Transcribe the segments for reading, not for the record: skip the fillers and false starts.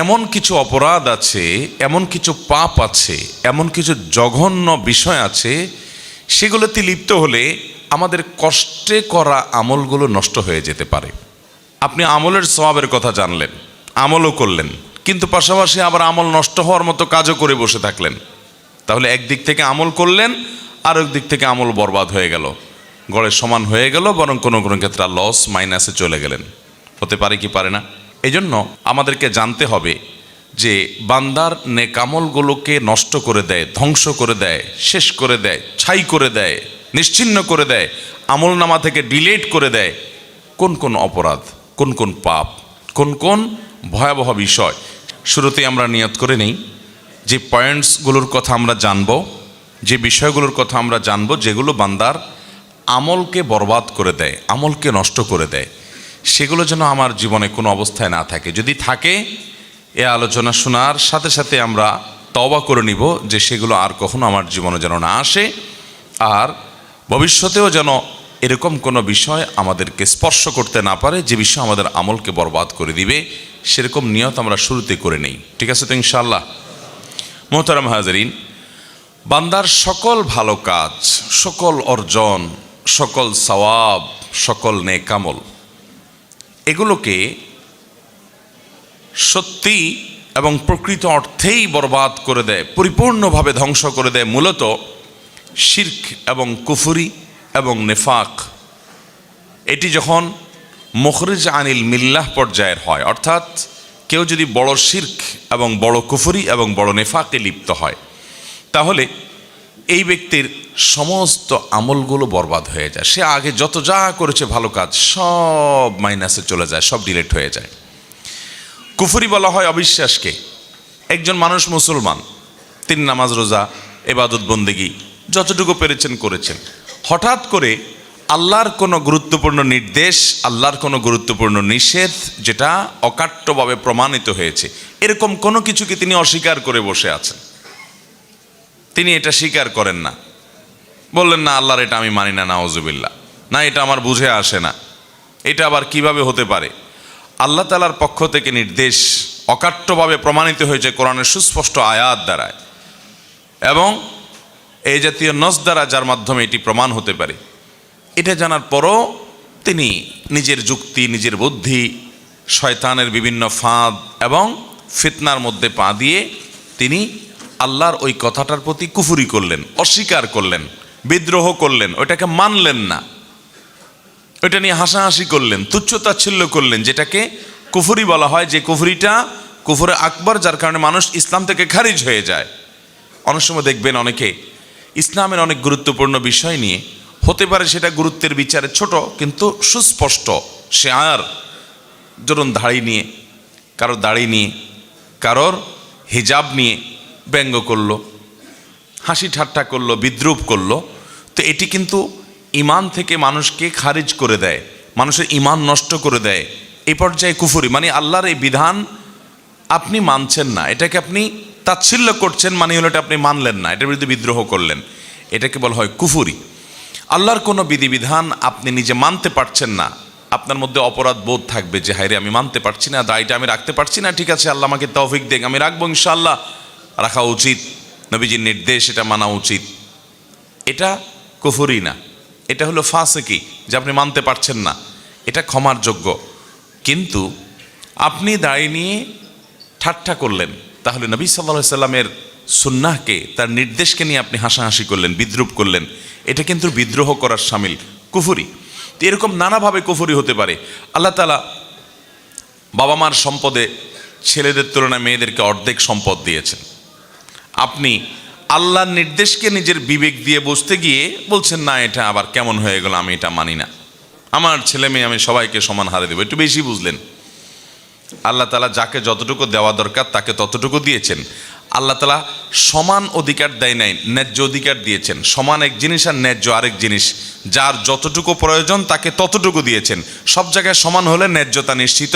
এমন কিছু অপরাধ আছে, এমন কিছু পাপ আছে, এমন কিছু জঘন্য বিষয় আছে, সেগুলোতে লিপ্ত হলে আমাদের কষ্টে করা আমলগুলো নষ্ট হয়ে যেতে পারে। আপনি আমলের সওয়াবের কথা জানলেন, আমলও করলেন, কিন্তু পাশাপাশি আবার আমল নষ্ট হওয়ার মতো কাজও করে বসে থাকলেন। তাহলে একদিক থেকে আমল করলেন, আর একদিক থেকে আমল বরবাদ হয়ে গেল, গড়ের সমান হয়ে গেল, বরং কোনো কোনো ক্ষেত্রে লস মাইনাসে চলে গেলেন। হতে পারে কি পারে না? এই জন্য আমাদেরকে জানতে হবে যে বান্দার নেক আমলগুলোকে নষ্ট করে দেয়, ধ্বংস করে দেয়, শেষ করে দেয়, ছাই করে দেয়, নিশ্চিহ্ন করে দেয়, আমল নামা থেকে ডিলিট করে দেয় কোন কোন অপরাধ, কোন কোন পাপ, কোন কোন ভয়াবহ বিষয়। শুরুতেই আমরা নিয়ত করে নেই যে পয়েন্টসগুলোর কথা আমরা জানব, যে বিষয়গুলোর কথা আমরা জানব, যেগুলো বান্দার আমলকে বরবাদ করে দেয়, আমলকে নষ্ট করে দেয়, সেগুলো যেন আমার জীবনে কোনো অবস্থায় না থাকে। যদি থাকে, এ আলোচনা শোনার সাথে সাথে আমরা তওবা করে নিব যে সেগুলো আর কখনো আমার জীবনে যেন না আসে, আর ভবিষ্যতেও যেন এরকম কোনো বিষয় আমাদেরকে স্পর্শ করতে না পারে যে বিষয় আমাদের আমলকে বরবাদ করে দিবে। সেরকম নিয়ত আমরা শুরুতে করে নেই, ঠিক আছে তো ইনশাআল্লাহ? মোহতারাম হাজরিন, বান্দার সকল ভালো কাজ, সকল অর্জন, সকল সওয়াব, সকল নেক আমল, এগুলোকে সত্যি এবং প্রকৃত অর্থেই বরবাদ করে দেয়, পরিপূর্ণভাবে ধ্বংস করে দেয় মূলত শিরক এবং কুফরি এবং নেফাক। এটি যখন মুখরিজ আনিল মিল্লাহ পর্যায়ের হয়, অর্থাৎ কেউ যদি বড় শিরক এবং বড় কুফরি এবং বড় নেফাকে লিপ্ত হয়, তাহলে এই ব্যক্তির সমস্ত আমলগুলো বরবাদ হয়ে যায়। সে আগে যত যা করেছে ভালো কাজ, সব মাইনাসে চলে যায়, সব ডিলিট হয়ে যায়। কুফরি বলা হয় অবিশ্বাসকে। একজন মানুষ মুসলমান, তিনি নামাজ রোজা ইবাদত বন্দেগী যতটুকু পেরেছেন করেছেন, হঠাৎ করে আল্লাহর কোনো গুরুত্বপূর্ণ নির্দেশ, আল্লাহর কোনো গুরুত্বপূর্ণ নিষেধ, যেটা অকাট্যভাবে প্রমাণিত হয়েছে, এরকম কোনো কিছুকে তিনি অস্বীকার করে বসে আছেন। তিনি এটা স্বীকার করেন না, বললেন না আল্লাহর এটা আমি মানি না, নাউজুবিল্লাহ, না এটা আমার বুঝে আসে না, এটা আবার কিভাবে হতে পারে। আল্লাহ তাআলার পক্ষ থেকে নির্দেশ অকাট্যভাবে প্রমাণিত হয়েছে কোরআনের সুস্পষ্ট আয়াত দ্বারায়, এবং এই জাতীয় নস দ্বারা, যার মাধ্যমে এটি প্রমাণ হতে পারে। এটা জানার পরও তিনি নিজের যুক্তি, নিজের বুদ্ধি, শয়তানের বিভিন্ন ফাঁদ এবং ফিতনার মধ্যে পা দিয়ে তিনি আল্লাহর ওই কথাটার প্রতি কুফরি করলেন, অস্বীকার করলেন, বিদ্রোহ করলেন, ওইটাকে মানলেন না, ওইটা নিয়ে হাসাহাসি করলেন, তুচ্ছতাচ্ছিল্য করলেন, যেটাকে কুফরি বলা হয়। যে কুফরিটা কুফরে আকবর, যার কারণে মানুষ ইসলাম থেকে খারিজ হয়ে যায়। অনেক সময় দেখবেন অনেকে ইসলামের অনেক গুরুত্বপূর্ণ বিষয় নিয়ে, হতে পারে সেটা গুরুত্বের বিচারে ছোট, কিন্তু সুস্পষ্ট শেয়ার, ধরুন দাড়ি নিয়ে, কারোর দাড়ি নিয়ে, কারোর হিজাব নিয়ে ব্যঙ্গ করলো, হাসি ঠাট্টা করলো, বিদ্রুপ করলো, তো এটি কিন্তু ইমান থেকে মানুষকে খারিজ করে দেয়, মানুষের ইমান নষ্ট করে দেয়। এই পর্যায়ে কুফরি, মানে আল্লাহর এই বিধান আপনি মানছেন না, এটাকে আপনি তাচ্ছিল্য করছেন, মানে হলো এটা আপনি মানলেন না, এটার বিরুদ্ধে বিদ্রোহ করলেন, এটাকে বলা হয় কুফরি। আল্লাহর কোনো বিধিবিধান আপনি নিজে মানতে পারছেন না, আপনার মধ্যে অপরাধ বোধ থাকবে যে হায়রে আমি মানতে পারছি না, দায়টা আমি রাখতে পারছি না, ঠিক আছে আল্লাহ আমাকে তৌফিক দেন, আমি রাখবো ইনশাআল্লাহ, রাখা উচিত, নবীজির নির্দেশ, এটা মানা উচিত। এটা কুফরি না, এটা হলো ফাসিকি, যে আপনি মানতে পারছেন না, এটা ক্ষমার যোগ্য। কিন্তু আপনি দাড়ি নিয়ে ঠাট্টা করলেন, তাহলে নবী সাল্লাল্লাহু আলাইহি সাল্লামের সুন্নাহকে, তার নির্দেশকে নিয়ে আপনি হাসাহাসি করলেন, বিদ্রুপ করলেন, এটা কিন্তু বিদ্রোহ করার শামিল, কুফরি। তো এরকম নানাভাবে কুফরি হতে পারে। আল্লাহ তাআলা বাবা মার সম্পদে ছেলেদের তুলনায় মেয়েদেরকে অর্ধেক সম্পদ দিয়েছেন। আপনি আল্লাহর নির্দেশকে নিজের বিবেক দিয়ে বুঝতে গিয়ে বলছেন না এটা আবার কেমন হয়ে গেল, আমি এটা মানি না, আমার ছেলে মেয়ে আমি সবাইকে সমান হারে দেবো, একটু বেশি বুঝলেন। আল্লাহ তাআলা যাকে যতটুকু দেওয়া দরকার তাকে ততটুকু দিয়েছেন। আল্লাহ তাআলা সমান অধিকার দেয় নাই, ন্যায্য অধিকার দিয়েছেন। সমান এক জিনিস আর ন্যায্য আরেক জিনিস, যার যতটুকু প্রয়োজন তাকে ততটুকু দিয়েছেন। সব জায়গায় সমান হলে ন্যায্যতা নিশ্চিত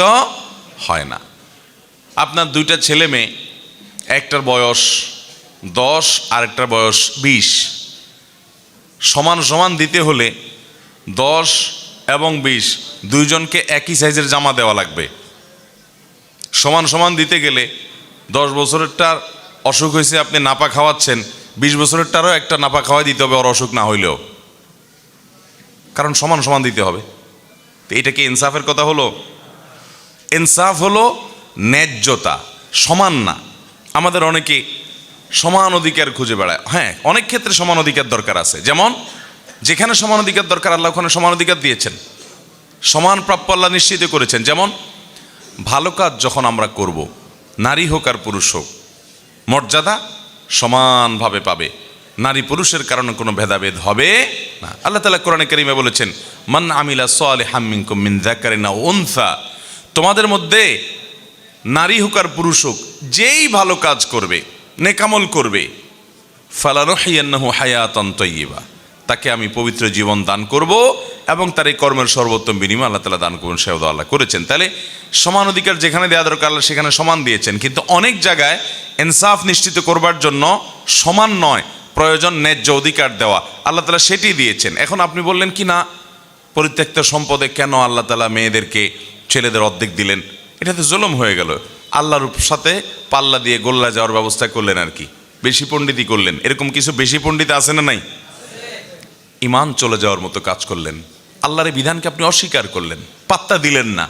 হয় না। আপনার দুইটা ছেলে মেয়ে, একটার বয়স 10 আর একটার বয়স 20, সমান সমান দিতে হলে 10 এবং 20 দুইজনকে একই সাইজের জামা দেওয়া লাগবে। সমান সমান দিতে গেলে 10 বছরেরটার অসুখ হয়েছে, আপনি নাপা খাওয়াচ্ছেন, 20 বছরেরটারও একটা নাপা খাওয়াই দিতে হবে ওর অসুখ না হইলেও, কারণ সমান সমান দিতে হবে। তো এটা কি ইনসাফের কথা হলো? ইনসাফ হলো ন্যায্যতা, সমান না। আমাদের অনেকে সমান অধিকার খুঁজে বেড়ায়। হ্যাঁ, অনেক ক্ষেত্রে সমান অধিকার দরকার আছে, যেমন যেখানে সমান অধিকার দরকার আল্লাহ ওখানে সমান অধিকার দিয়েছেন, সমান প্রাপ্য আল্লাহ নিশ্চিত করেছেন। যেমন ভালো কাজ যখন আমরা করব, নারী হোক আর পুরুষ হোক, মর্যাদা সমানভাবে পাবে, নারী পুরুষের কারণে কোনো ভেদাভেদ হবে না। আল্লাহ তাআলা কোরআনে কারীমে বলেছেন, মান আমিলা সালিহাম মিনকুম মিন যাকারিন আও উনসা, তোমাদের মধ্যে নারী হোক আর পুরুষ হোক যেই ভালো কাজ করবে, নেকামল করবে, ফালানুহিয়ান্নাহু হায়াতান তাইয়্যিবা, তাকে আমি পবিত্র জীবন দান করব এবং তার এই কর্মের সর্বোত্তম বিনিময় আল্লাহ তাআলা দান করবেন, সেও আল্লাহ করেছেন। তাহলে সমান অধিকার যেখানে দেওয়া দরকার আল্লাহ সেখানে সমান দিয়েছেন, কিন্তু অনেক জায়গায় ইনসাফ নিশ্চিত করবার জন্য সমান নয়, প্রয়োজন ন্যায্য অধিকার দেওয়া, আল্লাহ তাআলা সেটি দিয়েছেন। এখন আপনি বললেন কি না, পরিত্যক্ত সম্পদে কেন আল্লাহ তাআলা মেয়েদেরকে ছেলেদের অর্ধেক দিলেন? এটা তো জুলুম হয়ে গেল। আল্লাহর সাথে পাল্লা দিয়ে গোল্লা যাওয়ার ব্যবস্থা করলেন, আর কি বেশি পণ্ডিতি করলেন। এরকম কিছু বেশি পণ্ডিত আছে না নাই? ইমান চলে যাওয়ার মতো কাজ করলেন, আল্লাহর বিধানকে আপনি অস্বীকার করলেন, পাত্তা দিলেন না,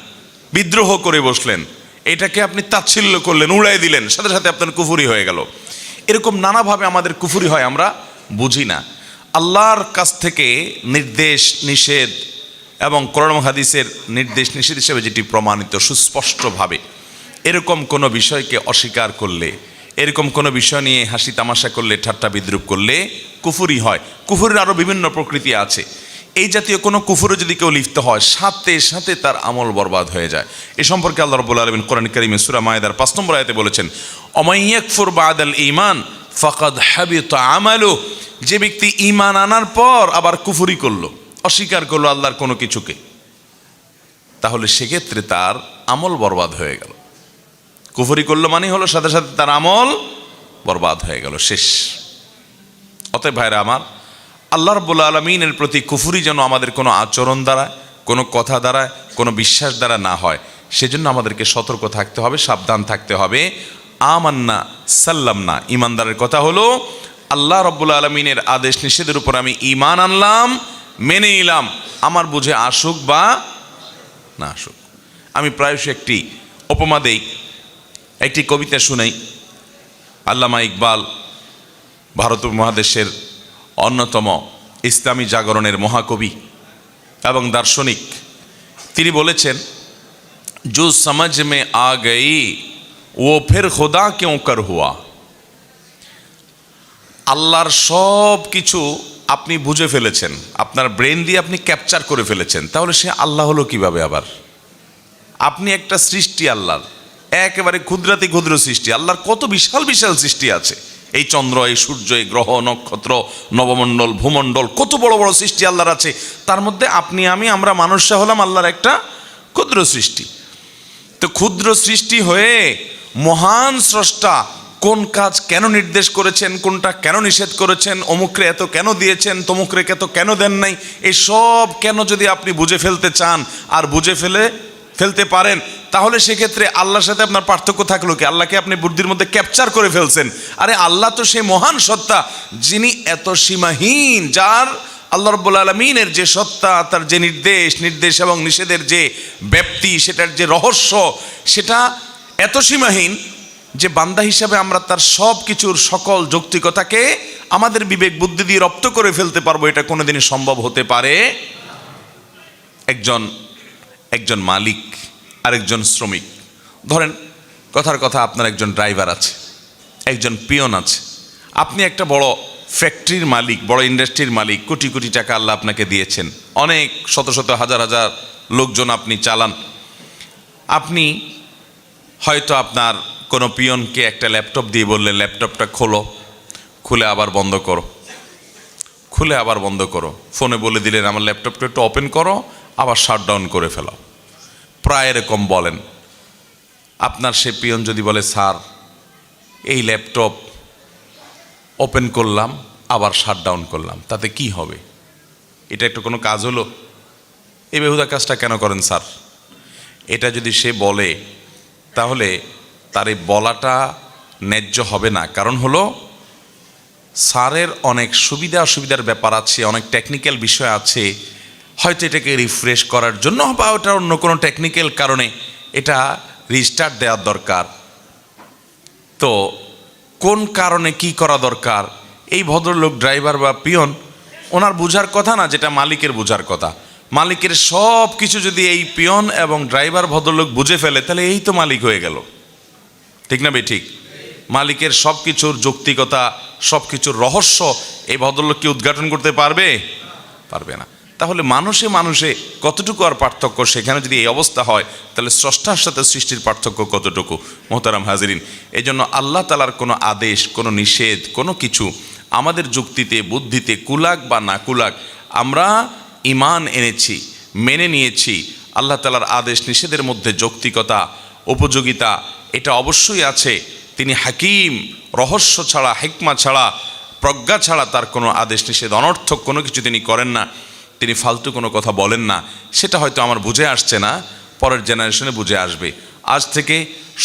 বিদ্রোহ করে বসলেন, এটাকে আপনি তাচ্ছিল্য করলেন, উড়াই দিলেন, সাথে সাথে আপনার কুফরি হয়ে গেল। এরকম নানাভাবে আমাদের কুফরি হয়, আমরা বুঝি না। আল্লাহর কাছ থেকে নির্দেশ নিষেধ এবং কোরআন হাদিসের নির্দেশ নিষেধ হিসেবে যেটি প্রমাণিত সুস্পষ্টভাবে, এরকম কোনো বিষয়কে অস্বীকার করলে, এরকম কোনো বিষয় নিয়ে হাসি তামাশা করলে, ঠাট্টা বিদ্রুপ করলে কুফরি হয়। কুফরের আরও বিভিন্ন প্রকৃতি আছে। এই জাতীয় কোনো কুফরে যদি কেউ লিপ্ত হয়, সাথে সাথে তার আমল বরবাদ হয়ে যায়। এ সম্পর্কে আল্লাহ রাব্বুল আলামিন কোরআন কারীমে সূরা মায়েদার 5 নম্বর আয়াতে বলেছেন, ওমান ইয়াকফুর বাদাল ঈমান ফাকাদ হাবিতা আমালু, যে ব্যক্তি ঈমান আনার পর আবার কুফরি করলো, অস্বীকার করলো আল্লাহর কোনো কিছুকে, তাহলে সেক্ষেত্রে তার আমল বরবাদ হয়ে গেল। কুফরি করলো মানে হলো সাথে সাথে তার আমল বরবাদ হয়ে গেল, শেষ। অতএব ভাইরা আমার, আল্লাহ রাব্বুল আলামিনের প্রতি কুফরি যেন আমাদের কোনো আচরণ দ্বারা, কোনো কথা দ্বারা, কোনো বিশ্বাস দ্বারা না হয়, সেজন্য আমাদেরকে সতর্ক থাকতে হবে, সাবধান থাকতে হবে। আমান্না সাল্লামনা, ইমানদারের কথা হলো আল্লাহ রাব্বুল আলামিনের আদেশ নিষেধের উপর আমি ঈমান আনলাম, মেনে নিলাম, আমার বুঝে আসুক বা না আসুক। আমি প্রায়শই একটি উপমা দেই, একটি কবিতা শুনাই। আল্লামা ইকবাল ভারত মহাদেশের অন্যতম ইসলামী জাগরণের মহাকবি এবং দার্শনিক, তিনি বলেছেন, जो समझ में आ गई वो फिर खुदा क्यों कर हुआ। আল্লাহর সব কিছু আপনি বুঝে ফেলেছেন, আপনার ব্রেন দিয়ে আপনি ক্যাপচার করে ফেলেছেন, তাহলে সে আল্লাহ হলো কিভাবে আবার? আপনি একটা সৃষ্টি আল্লাহর, একেবারে ক্ষুদ্রাতি ক্ষুদ্র সৃষ্টি। আল্লাহর কত বিশাল বিশাল সৃষ্টি আছে, এই চন্দ্র, এই সূর্য, এই গ্রহ নক্ষত্র, নবমণ্ডল, ভূমণ্ডল, কত বড় বড় সৃষ্টি আল্লাহর আছে। তার মধ্যে আপনি আমরা মানুষরা হলাম আল্লাহর একটা ক্ষুদ্র সৃষ্টি। তো ক্ষুদ্র সৃষ্টি হয়ে মহান স্রষ্টা কোন কাজ কেন নির্দেশ করেছেন, কোনটা কেন নিষেধ করেছেন, অমুকরে এত কেন দিয়েছেন, তমুকরে এত কেন দেন নাই, এই সব কেন যদি আপনি বুঝে ফেলতে চান আর বুঝে ফেলতে পারেন, তাহলে সেক্ষেত্রে আল্লাহর সাথে আপনার পার্থক্য থাকলো কি? আল্লাহকে আপনি বুদ্ধির মধ্যে ক্যাপচার করে ফেলছেন। আরে আল্লাহ তো সেই মহান সত্তা, যিনি এত সীমাহীন, যার আল্লাহ রাব্বুল আলামিনের যে সত্তা, তার যে নির্দেশ এবং নিষেধের যে ব্যাপ্তি, সেটার যে রহস্য, সেটা এত সীমাহীন যে বান্দা হিসাবে আমরা তার সব কিছুর সকল যৌক্তিকতাকে আমাদের বিবেক বুদ্ধি দিয়ে রপ্ত করে ফেলতে পারবো, এটা কোনোদিনই সম্ভব হতে পারে। একজন মালিক আর একজন শ্রমিক, ধরেন কথার কথা, আপনার একজন ড্রাইভার আছে, একজন পিয়ন আছে। আপনি একটা বড় ফ্যাক্টরির মালিক, বড় ইন্ডাস্ট্রির মালিক, কোটি কোটি টাকা আল্লাহ আপনাকে দিয়েছেন, অনেক শত শত হাজার হাজার লোকজন আপনি চালান। আপনি হয়তো আপনার কোনো পিয়নকে একটা ল্যাপটপ দিয়ে বললেন, ল্যাপটপটা খোলো, খুলে আবার বন্ধ করো, খুলে আবার বন্ধ করো। ফোনে বলে দিলেন, আমার ল্যাপটপটা একটু ওপেন করো, আবার শাটডাউন করে ফেলাও। প্রায় এরকম বলেন। আপনার সে পিয়ন যদি বলে, স্যার এই ল্যাপটপ ওপেন করলাম আবার শাটডাউন করলাম, তাতে কি হবে? এটা একটা কোনো কাজ হলো? এই বেহুদা কাজটা কেন করেন স্যার? এটা যদি সে বলে, তাহলে তার এই বলাটা ন্যায্য হবে না। কারণ হলো স্যারের অনেক সুবিধা অসুবিধার ব্যাপার আছে, অনেক টেকনিক্যাল বিষয় আছে, হয়তো এটাকে রিফ্রেশ করার জন্য বা ওটা অন্য কোনো টেকনিক্যাল কারণে এটা রিস্টার্ট দেওয়ার দরকার। তো কোন কারণে কি করা দরকার এই ভদ্রলোক ড্রাইভার বা পিয়ন ওনার বোঝার কথা না, যেটা মালিকের বোঝার কথা। মালিকের সব কিছু যদি এই পিয়ন এবং ড্রাইভার ভদ্রলোক বুঝে ফেলে তাহলে এই তো মালিক হয়ে গেল, ঠিক না ঠিক? মালিকের সব কিছুর যৌক্তিকতা, সব কিছুর রহস্য এই ভদ্রলোক কি উদ্ঘাটন করতে পারবে? পারবে না। তাহলে মানুষে মানুষে কতটুকু আর পার্থক্য, সেখানে যদি এই অবস্থা হয় তাহলে স্রষ্টার সাথে সৃষ্টির পার্থক্য কতটুকু। মোহতারাম হাজিরিন, এই জন্য আল্লাহ তাআলার কোনো আদেশ, কোনো নিষেধ, কোনো কিছু আমাদের যুক্তিতে বুদ্ধিতে কুলাক বা না কুলাক, আমরা ঈমান এনেছি, মেনে নিয়েছি। আল্লাহ তাআলার আদেশ নিষেধের মধ্যে যৌক্তিকতা, উপযোগিতা এটা অবশ্যই আছে। তিনি হাকিম, রহস্য ছাড়া, হিকমা ছাড়া, প্রজ্ঞা ছাড়া তার কোনো আদেশ নিষেধ অনর্থক কোনো কিছু তিনি করেন না। তিনি ফালতু কোনো কথা বলেন না। সেটা হয়তো আমার বুঝে আসছে না, পরের জেনারেশনে বুঝে আসবে। আজ থেকে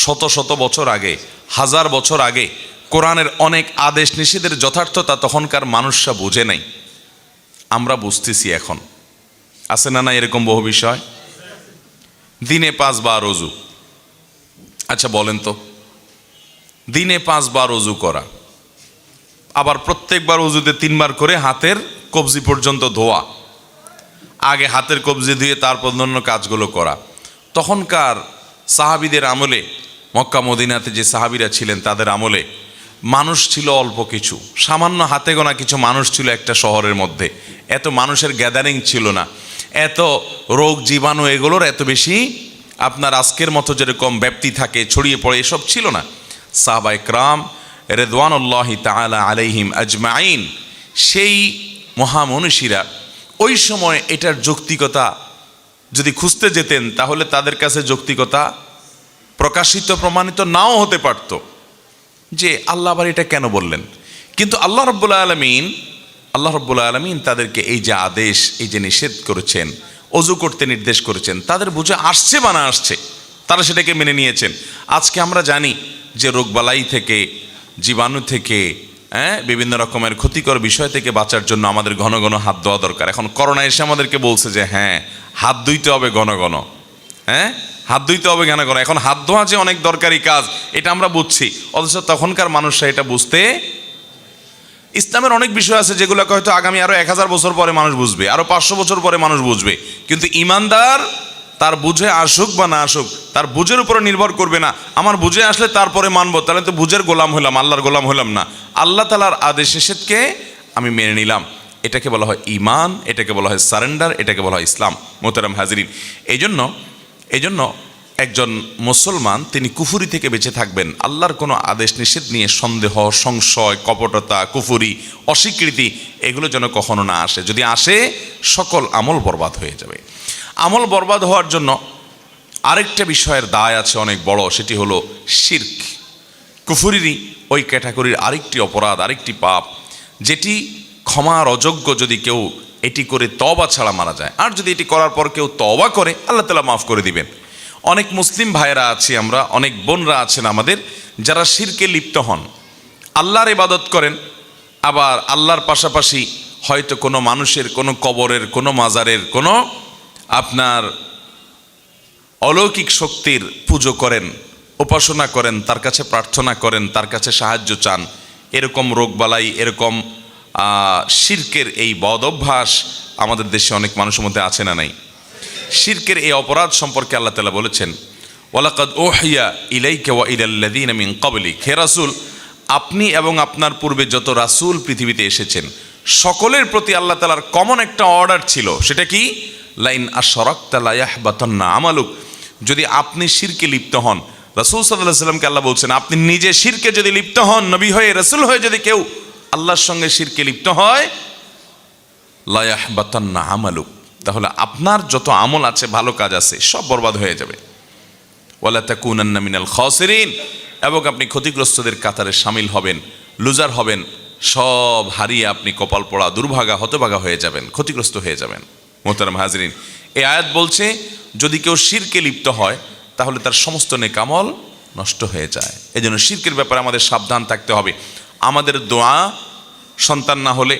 শত শত বছর আগে, হাজার বছর আগে কোরআনের অনেক আদেশ নিষেধের যথার্থতা তখনকার মানুষরা বুঝে নাই, আমরা বুঝতেছি এখন। আছে না না এরকম বহু বিষয়? দিনে 5 বার ওযু। আচ্ছা বলেন তো, দিনে 5 বার ওযু করা, আবার প্রত্যেকবার ওযুতে 3 বার করে হাতের কবজি পর্যন্ত ধোয়া, আগে হাতের কবজি ধুয়ে তারপর অন্য কাজগুলো করা। তখনকার সাহাবীদের আমলে, মক্কা মদিনাতে যে সাহাবীরা ছিলেন তাদের আমলে মানুষ ছিল অল্প কিছু, সামান্য হাতে গোনা কিছু মানুষ ছিল একটা শহরের মধ্যে। এত মানুষের গ্যাদারিং ছিল না, এত রোগ জীবাণু এগুলোর এত বেশি আপনার আজকের মতো যেরকম ব্যাপ্তি থাকে ছড়িয়ে পড়ে এসব ছিল না। সাহাবায়ে কেরাম রিদওয়ানুল্লাহি তাআলা আলাইহিম আজমাইন, সেই মহামনীষীরা ওই সময় এটার যৌক্তিকতা যদি খুঁজতে যেতেন তাহলে তাদের কাছে যৌক্তিকতা প্রকাশিত প্রমাণিত নাও হতে পারত, যে আল্লাহ আবার এটা কেন বললেন। কিন্তু আল্লাহ রাব্বুল আলামিন তাদেরকে এই যে আদেশ, এই যে নিষেধ করেছেন, ওযু করতে নির্দেশ করেছেন, তাদের বুঝে আসছে বা না আসছে, তারা সেটাকে মেনে নিয়েছেন। আজকে আমরা জানি যে রোগবালাই থেকে, জীবাণু থেকে, বিভিন্ন রকমের ক্ষতিকর বিষয় থেকে বাঁচার জন্য আমাদের ঘন ঘন হাত ধোয়া দরকার। এখন করোনা এসে আমাদেরকে বলছে যে হ্যাঁ হাত ধুইতে হবে ঘন ঘন, হাত ধুইতে হবে ঘন ঘন। এখন হাত ধোয়া যে অনেক দরকারি কাজ এটা আমরা বুঝছি, অথচ তখনকার মানুষরা এটা বুঝতে, ইসলামের অনেক বিষয় আছে যেগুলোকে হয়তো আগামী আরো 1000 বছর পরে মানুষ বুঝবে, আরো 500 বছর পরে মানুষ বুঝবে, কিন্তু ইমানদার তার বুঝে আসুক বা না আসুক তার বুঝের উপরে নির্ভর করবে না। আমার বুঝে আসলে তারপরে মানবো, তাহলে তো বুঝের গোলাম হলাম, আল্লাহর গোলাম হলাম না। আল্লাহ তাআলার আদেশ নিষেধকে আমি মেনে নিলাম, এটাকে বলা হয় ঈমান, এটাকে বলা হয় সারেন্ডার, এটাকে বলা হয় ইসলাম। মোহতারাম হাজিরিন, এই জন্য একজন মুসলমান তিনি কুফুরি থেকে বেঁচে থাকবেন। আল্লাহর কোনো আদেশ নিষেধ নিয়ে সন্দেহ, সংশয়, কপটতা, কুফুরি, অস্বীকৃতি এগুলো যেন কখনো না আসে। যদি আসে সকল আমল বরবাদ হয়ে যাবে। আমল বরবাদ হওয়ার জন্য আরেকটা বিষয়ের দায় আছে অনেক বড়, সেটি হলো শিরক। কুফুরিরই ওই ক্যাটাগরির আরেকটি অপরাধ, আরেকটি পাপ, যেটি ক্ষমার অযোগ্য যদি কেউ এটি করে তওবা ছাড়া মারা যায়। আর যদি এটি করার পর কেউ তওবা করে আল্লাহ তাআলা মাফ করে দিবেন। অনেক মুসলিম ভাইয়েরা আছি আমরা, অনেক বোনরা আছেন আমাদের, যারা শিরকে লিপ্ত হন, আল্লাহর ইবাদত করেন, আবার আল্লাহর পাশাপাশি হয়তো কোনো মানুষের, কোনো কবরের, কোনো মাজারের, কোনো আপনার অলৌকিক শক্তির পুজো করেন, উপাসনা করেন, তার কাছে প্রার্থনা করেন, তার কাছে সাহায্য চান। এরকম রোগবালাই, এরকম শিরকের এই বদ অভ্যাস আমাদের দেশে অনেক মানুষের মধ্যে আছে না নাই? শিরকের এই অপরাধ সম্পর্কে আল্লাহ তাআলা বলেছেন, ওয়ালাকাদ উহিয়া ইলাইকা ওয়া ইলাল্লাযীনা মিন ক্বাবলিক, হে রাসূল আপনি এবং আপনার পূর্বে যত রাসূল পৃথিবীতে এসেছেন সকলের প্রতি আল্লাহ তাআলার কমন একটা অর্ডার ছিল। সেটা কি? লাইন আশরাকতা লা ইয়াহবাতান্না আমালুক, যদি আপনি শিরকে লিপ্ত হন, রাসূল সাল্লাল্লাহু আলাইহি ওয়াসাল্লামকে আল্লাহ বলছেন আপনি নিজে শিরকে যদি লিপ্ত হন, নবী হয়ে রাসূল হয়ে যদি কেউ আল্লাহর সঙ্গে শিরকে লিপ্ত হয়, লা ইয়াহবাতান্না আমালুক, তাহলে আপনার যত আমল আছে, ভালো কাজ আছে, সব বরবাদ হয়ে যাবে। ওয়ালা তাকুনান্না মিনাল খাসিরিন, এবং আপনি ক্ষতিগ্রস্তদের কাতারে শামিল হবেন, লুজার হবেন, সব হারিয়ে আপনি কপাল পোড়া, দুর্ভাগা, হতভাগা হয়ে যাবেন, ক্ষতিগ্রস্ত হয়ে যাবেন। মোহতারাম হাজরিন, এই আয়াত বলছে যদি কেউ শিরকে লিপ্ত হয় তাহলে তার সমস্ত নেকামল নষ্ট হয়ে যায়। এই জন্য শিরকের ব্যাপারে আমাদের সাবধান থাকতে হবে। আমাদের দোয়া সন্তান না হলে,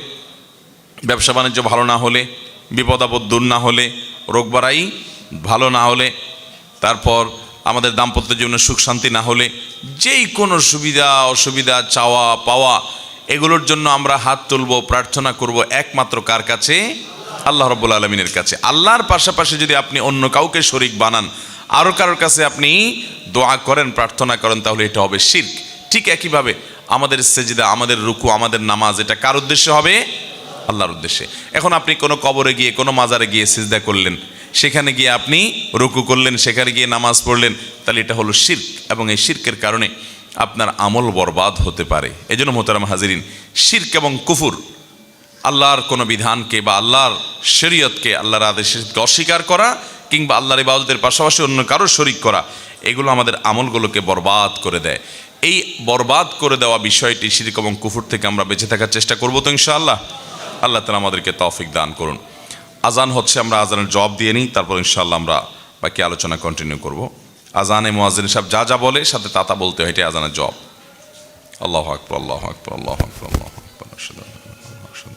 ব্যবসা বাণিজ্য ভালো না হলে, বিপদ আপদ দূর না হলে, রোগবারাই ভালো না হলে, তারপর আমাদের দাম্পত্য জীবনে সুখ শান্তি না হলে, যেই কোনো সুবিধা অসুবিধা চাওয়া পাওয়া এগুলোর জন্য আমরা হাত তুলব, প্রার্থনা করব একমাত্র কার কাছে? আল্লাহ রাব্বুল আলামিনের কাছে। আল্লাহর পাশাপাশি যদি আপনি অন্য কাউকে শরীক বানান, আরও কারোর কাছে আপনি দোয়া করেন, প্রার্থনা করেন, তাহলে এটা হবে শিরক। ঠিক একইভাবে আমাদের সেজদা, আমাদের রুকু, আমাদের নামাজ, এটা কার উদ্দেশ্যে হবে? আল্লাহর উদ্দেশ্যে। এখন আপনি কোনো কবরে গিয়ে, কোনো মাজারে গিয়ে সিজদা করলেন, সেখানে গিয়ে আপনি রুকু করলেন, সেখানে গিয়ে নামাজ পড়লেন, তাহলে এটা হলো শিরক, এবং এই শিরকের কারণে আপনার আমল বরবাদ হতে পারে। এই জন্য মোহতারাম হাজিরিন, শিরক এবং কুফুর, আল্লাহর কোনো বিধানকে বা আল্লাহর শরীয়তকে, আল্লাহর আদেশকে অস্বীকার করা, কিংবা আল্লাহর ইবাদতের পাশাপাশি অন্য কারো শরীক করা, এগুলো আমাদের আমলগুলোকে বরবাদ করে দেয়। এই বরবাদ করে দেওয়া বিষয়টি, শিরক এবং কুফুর থেকে আমরা বেঁচে থাকার চেষ্টা করবো তো ইনশাআল্লাহ। আল্লাহ তাআলা আমাদেরকে তৌফিক দান করুন। আজান হচ্ছে, আমরা আজানের জবাব দিয়ে নিই, তারপর ইনশাআল্লাহ আমরা বাকি আলোচনা কন্টিনিউ করব। আজানে মুয়াজ্জিন সাহেব যা যা বলে সাথে তা বলতে হয়, এটাই আজানের জবাব। আল্লাহু আকবার, আল্লাহু আকবার, আল্লাহু আকবার, আল্লাহু আকবার, আশহাদু আল্লা ইলাহা ইল্লাল্লাহ,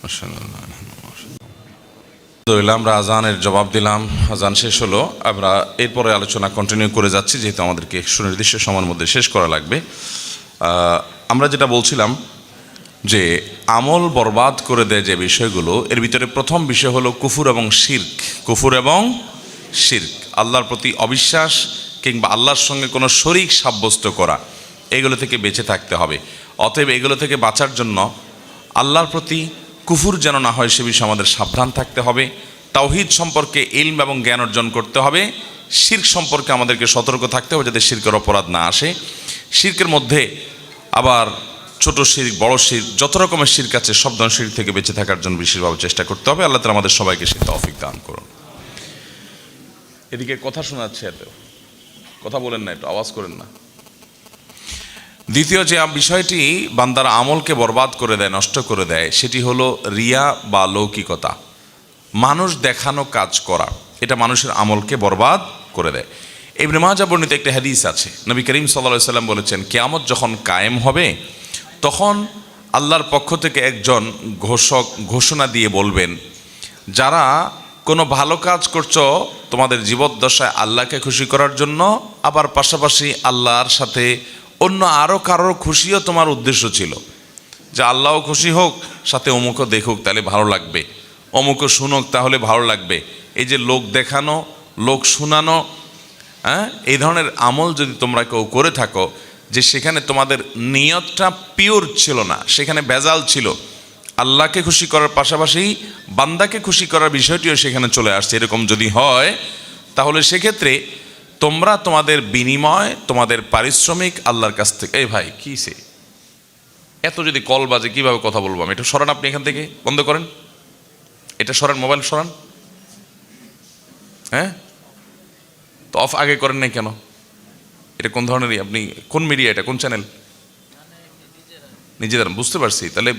আশহাদু আন্না মুহাম্মাদান রাসূলুল্লাহ। আমরা আজানের জবাব দিলাম, আজান শেষ হলো, আমরা এরপরে আলোচনা কন্টিনিউ করে যাচ্ছি, যেহেতু আমাদেরকে সুনির্দিষ্ট সময়ের মধ্যে শেষ করা লাগবে। আমরা যেটা বলছিলাম যে আমল বরবাদ করে দেয় যে বিষয়গুলো, এর ভিতরে প্রথম বিষয় হলো কুফুর এবং শিরক। কুফুর এবং শিরক, আল্লাহর প্রতি অবিশ্বাস কিংবা আল্লাহর সঙ্গে কোনো শরীক সাব্যস্ত করা, এগুলো থেকে বেঁচে থাকতে হবে। অতএব এগুলো থেকে বাঁচার জন্য আল্লাহর প্রতি কুফুর যেন না হয় সে বিষয়ে আমাদের সাবধান থাকতে হবে। তাওহীদ সম্পর্কে ইলম এবং জ্ঞান অর্জন করতে হবে। শিরক সম্পর্কে আমাদেরকে সতর্ক থাকতে হবে যাতে শিরকের অপরাধ না আসে। শিরকের মধ্যে আবার ছোট শিরক, বড় শিরক, যত রকমের শিরক আছে, সব ধরনের শিরক থেকে বেঁচে থাকার জন্য বিশেষভাবে চেষ্টা করতে হবে। আল্লাহ তাআলা আমাদের সবাইকে সে তৌফিক দান করুন। এদিকে কথা শোনাচ্ছে, এত কথা বলেন না, একটু আওয়াজ করেন না। দ্বিতীয় যে বিষয়টি বান্দার আমলকে বরবাদ করে দেয়, নষ্ট করে দেয়, সেটি হলো রিয়া বা লৌকিকতা, মানুষ দেখানো কাজ করা। এটা মানুষের আমলকে বরবাদ করে দেয়। ইবনে মাজাহ বর্ণিত একটা হাদিস আছে, নবী করিম সাল্লাল্লাহু আলাইহি সাল্লাম বলেছেন, কিয়ামত যখন কায়েম হবে তখন আল্লাহর পক্ষ থেকে একজন ঘোষক ঘোষণা দিয়ে বলবেন, যারা কোনো ভালো কাজ করছো তোমাদের জীবদ্দশায় আল্লাহকে খুশি করার জন্য, আবার পাশাপাশি আল্লাহর সাথে অন্য আরও কারোর খুশিও তোমার উদ্দেশ্য ছিল, যে আল্লাহও খুশি হোক, সাথে অমুকও দেখুক তাহলে ভালো লাগবে, অমুকও শুনুক তাহলে ভালো লাগবে। এই যে লোক দেখানো, লোক শোনানো, এই ধরনের আমল যদি তোমরা কেউ করে থাকো, যে সেখানে তোমাদের নিয়তটা পিওর ছিল না, সেখানে ভেজাল ছিল, আল্লাহকে খুশি করার পাশাপাশি বান্দাকে খুশি করার বিষয়টিও সেখানে চলে আসছে, এরকম যদি হয়, তাহলে সেক্ষেত্রে তোমরা তোমাদের বিনিময়, তোমাদের পারিশ্রমিক আল্লাহর কাছ থেকে। এই ভাই কি সে এত যদি কল বাজে, কিভাবে কথা বলবো আমি? এটা সরান, আপনি এখান থেকে বন্ধ করেন, এটা সরান, মোবাইল সরান। হ্যাঁ, তো অফ আগে করেন নাই কেন? এটা কোন ধরনেরই, আপনি কোন মিডিয়া, এটা কোন চ্যানেল? নিজেদের বুঝতে পারছি, তাহলে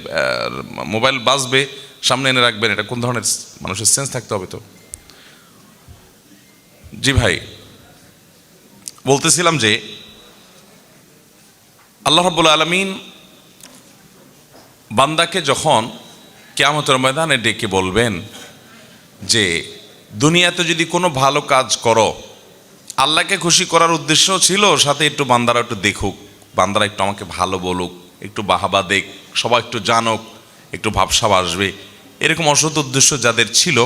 মোবাইল বাজবে, সামনে এনে রাখবেন, এটা কোন ধরনের মানুষের সেন্স থাকতে হবে তো। জি ভাই, বলতেছিলাম যে আল্লাহ রাব্বুল আলামিন বান্দাকে যখন কিয়ামতের ময়দানে ডেকে বলবেন যে দুনিয়াতে যদি কোনো ভালো কাজ করো, আল্লাহকে খুশি করার উদ্দেশ্য ছিল, সাথে একটু বান্দারা একটু দেখুক, বান্দারা একটু আমাকে ভালো বলুক, একটু বাহাবা দেখ, সবাই একটু জানুক, একটু ভাবসাব আসবে, এরকম অসৎ উদ্দেশ্য যাদের ছিল,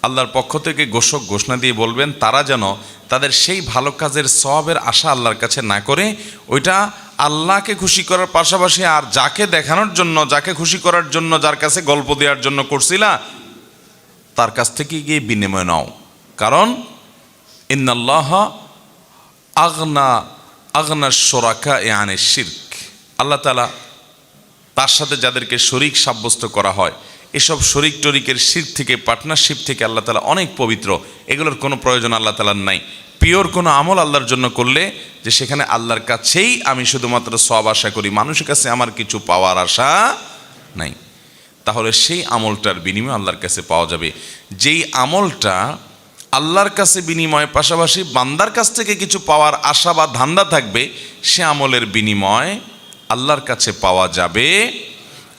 আল্লাহর পক্ষ থেকে ঘোষক ঘোষণা দিয়ে বলবেন তারা যেন তাদের সেই ভালো কাজের সওয়াবের আশা আল্লাহর কাছে না করে, ওইটা আল্লাহকে খুশি করার পাশাপাশি আর যাকে দেখানোর জন্য, যাকে খুশি করার জন্য, যার কাছে গল্প দেওয়ার জন্য করছিলা, তার কাছ থেকে গিয়ে বিনিময় নাও। কারণ ইন্নাল্লাহ আগনা শুরাকা আনিশ শিরক, আল্লাহ তাআলা তার সাথে যাদেরকে শরীক সাব্যস্ত করা হয় এসব শরিক টরিকের শিরক থেকে, পার্টনারশিপ থেকে আল্লাহ তাআলা অনেক পবিত্র। এগুলোর কোনো প্রয়োজন আল্লাহ তাআলার নাই। পিওর কোনো আমল আল্লাহর জন্য করলে যে সেখানে আল্লাহর কাছেই আমি শুধুমাত্র সওয়াব আশা করি, মানুষের কাছে আমার কিছু পাওয়ার আশা নাই, তাহলে সেই আমলটার বিনিময় আল্লাহর কাছে পাওয়া যাবে। যেই আমলটা আল্লাহর কাছে বিনিময় পাশাপাশি বান্দার কাছ থেকে কিছু পাওয়ার আশা বা ধান্দা থাকবে, সে আমলের বিনিময় আল্লাহর কাছে পাওয়া যাবে,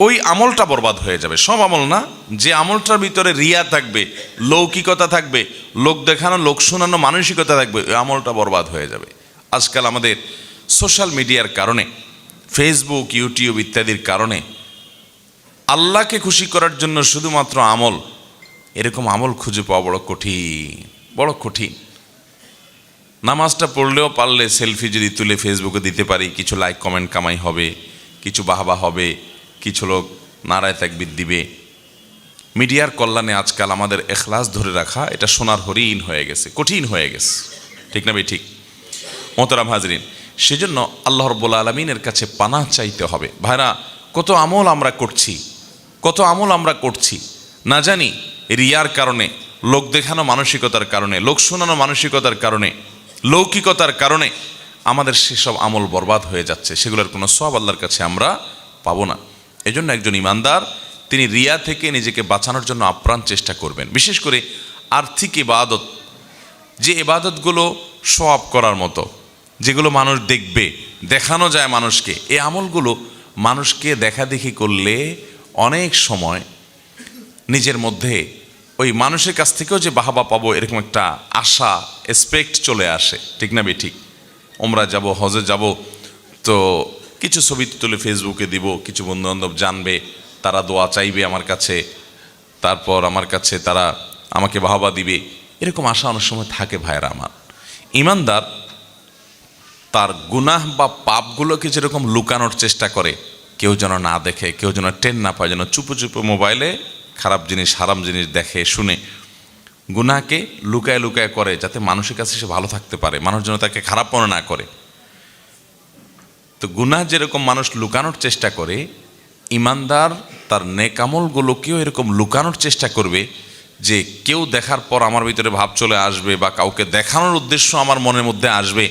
ওই আমলটা বরবাদ হয়ে যাবে। সব আমল না, যে আমলটার ভিতরে রিয়া থাকবে, লৌকিকতা থাকবে, লোক দেখানো, লোক শোনানো মানসিকতা থাকবে, ওই আমলটা বরবাদ হয়ে যাবে। আজকাল আমাদের সোশ্যাল মিডিয়ার কারণে, ফেসবুক, ইউটিউব ইত্যাদির কারণে আল্লাহকে খুশি করার জন্য শুধুমাত্র আমল, এরকম আমল খুঁজে পাওয়া বড় কঠিন, বড় কঠিন। নামাজটা পড়লেও পারলে সেলফি যদি তুলে ফেসবুকে দিতে পারি, কিছু লাইক কমেন্ট কামাই হবে, কিছু বাহবা হবে, কিছু লোক নারায় তাকবীর দিবে। মিডিয়ার কল্যাণে আজকাল আমাদের এখলাস ধরে রাখা এটা সোনার হরিণ হয়ে গেছে, কঠিন হয়ে গেছে, ঠিক না ভাই? ঠিক। মোহতারাম হাজরিন, সেজন্য আল্লাহ রাব্বুল আলামিনের কাছে পানাহ চাইতে হবে। ভাইরা, কত আমল আমরা করছি, কত আমল আমরা করছি, না জানি রিয়ার কারণে, লোক দেখানো মানসিকতার কারণে, লোক শোনানো মানসিকতার কারণে, লৌকিকতার কারণে আমাদের সেসব আমল বরবাদ হয়ে যাচ্ছে। সেগুলোর কোনো সওয়াব আল্লাহর কাছে আমরা পাবো না। এজন্য একজন ইমানদার তিনি রিয়া থেকে নিজেকে বাঁচানোর জন্য আপ্রাণ চেষ্টা করবেন। বিশেষ করে আর্থিক ইবাদত, যে ইবাদতগুলো সওয়াব করার মতো, যেগুলো মানুষ দেখবে, দেখানো যায় মানুষকে, এই আমলগুলো মানুষকে দেখাদেখি করলে অনেক সময় নিজের মধ্যে ওই মানুষের কাছ থেকেও যে বাহবা পাবো এরকম একটা আশা, এক্সপেক্ট চলে আসে, ঠিক না বে? ঠিক। ওমরা যাব, হজে যাব, তো কিছু ছবি তুলে ফেসবুকে দিব, কিছু বন্ধুবান্ধব জানবে, তারা দোয়া চাইবে আমার কাছে, তারপর আমার কাছে তারা আমাকে বাহবা দিবে, এরকম আশা অনেক সময় থাকে। ভাইরা আমার, ইমানদার তার গুনাহ বা পাপগুলোকে যেরকম লুকানোর চেষ্টা করে, কেউ যেন না দেখে, কেউ যেন টেন না পায়, যেন চুপো চুপো মোবাইলে খারাপ জিনিস, হারাম জিনিস দেখে শুনে গুনাহকে লুকায় লুকায় করে, যাতে মানুষের কাছে সে ভালো থাকতে পারে, মানুষ যেন তাকে খারাপ মনে না করে। তো গুনাহ যেরকম মানুষ লুকানোর চেষ্টা করে, ইমানদার তার নেক আমলগুলোকেও এরকম লুকানোর চেষ্টা করবে, যে কেউ দেখার পর আমার ভিতরে ভাব চলে আসবে বা কাউকে দেখানোর উদ্দেশ্য আমার মনের মধ্যে আসবে,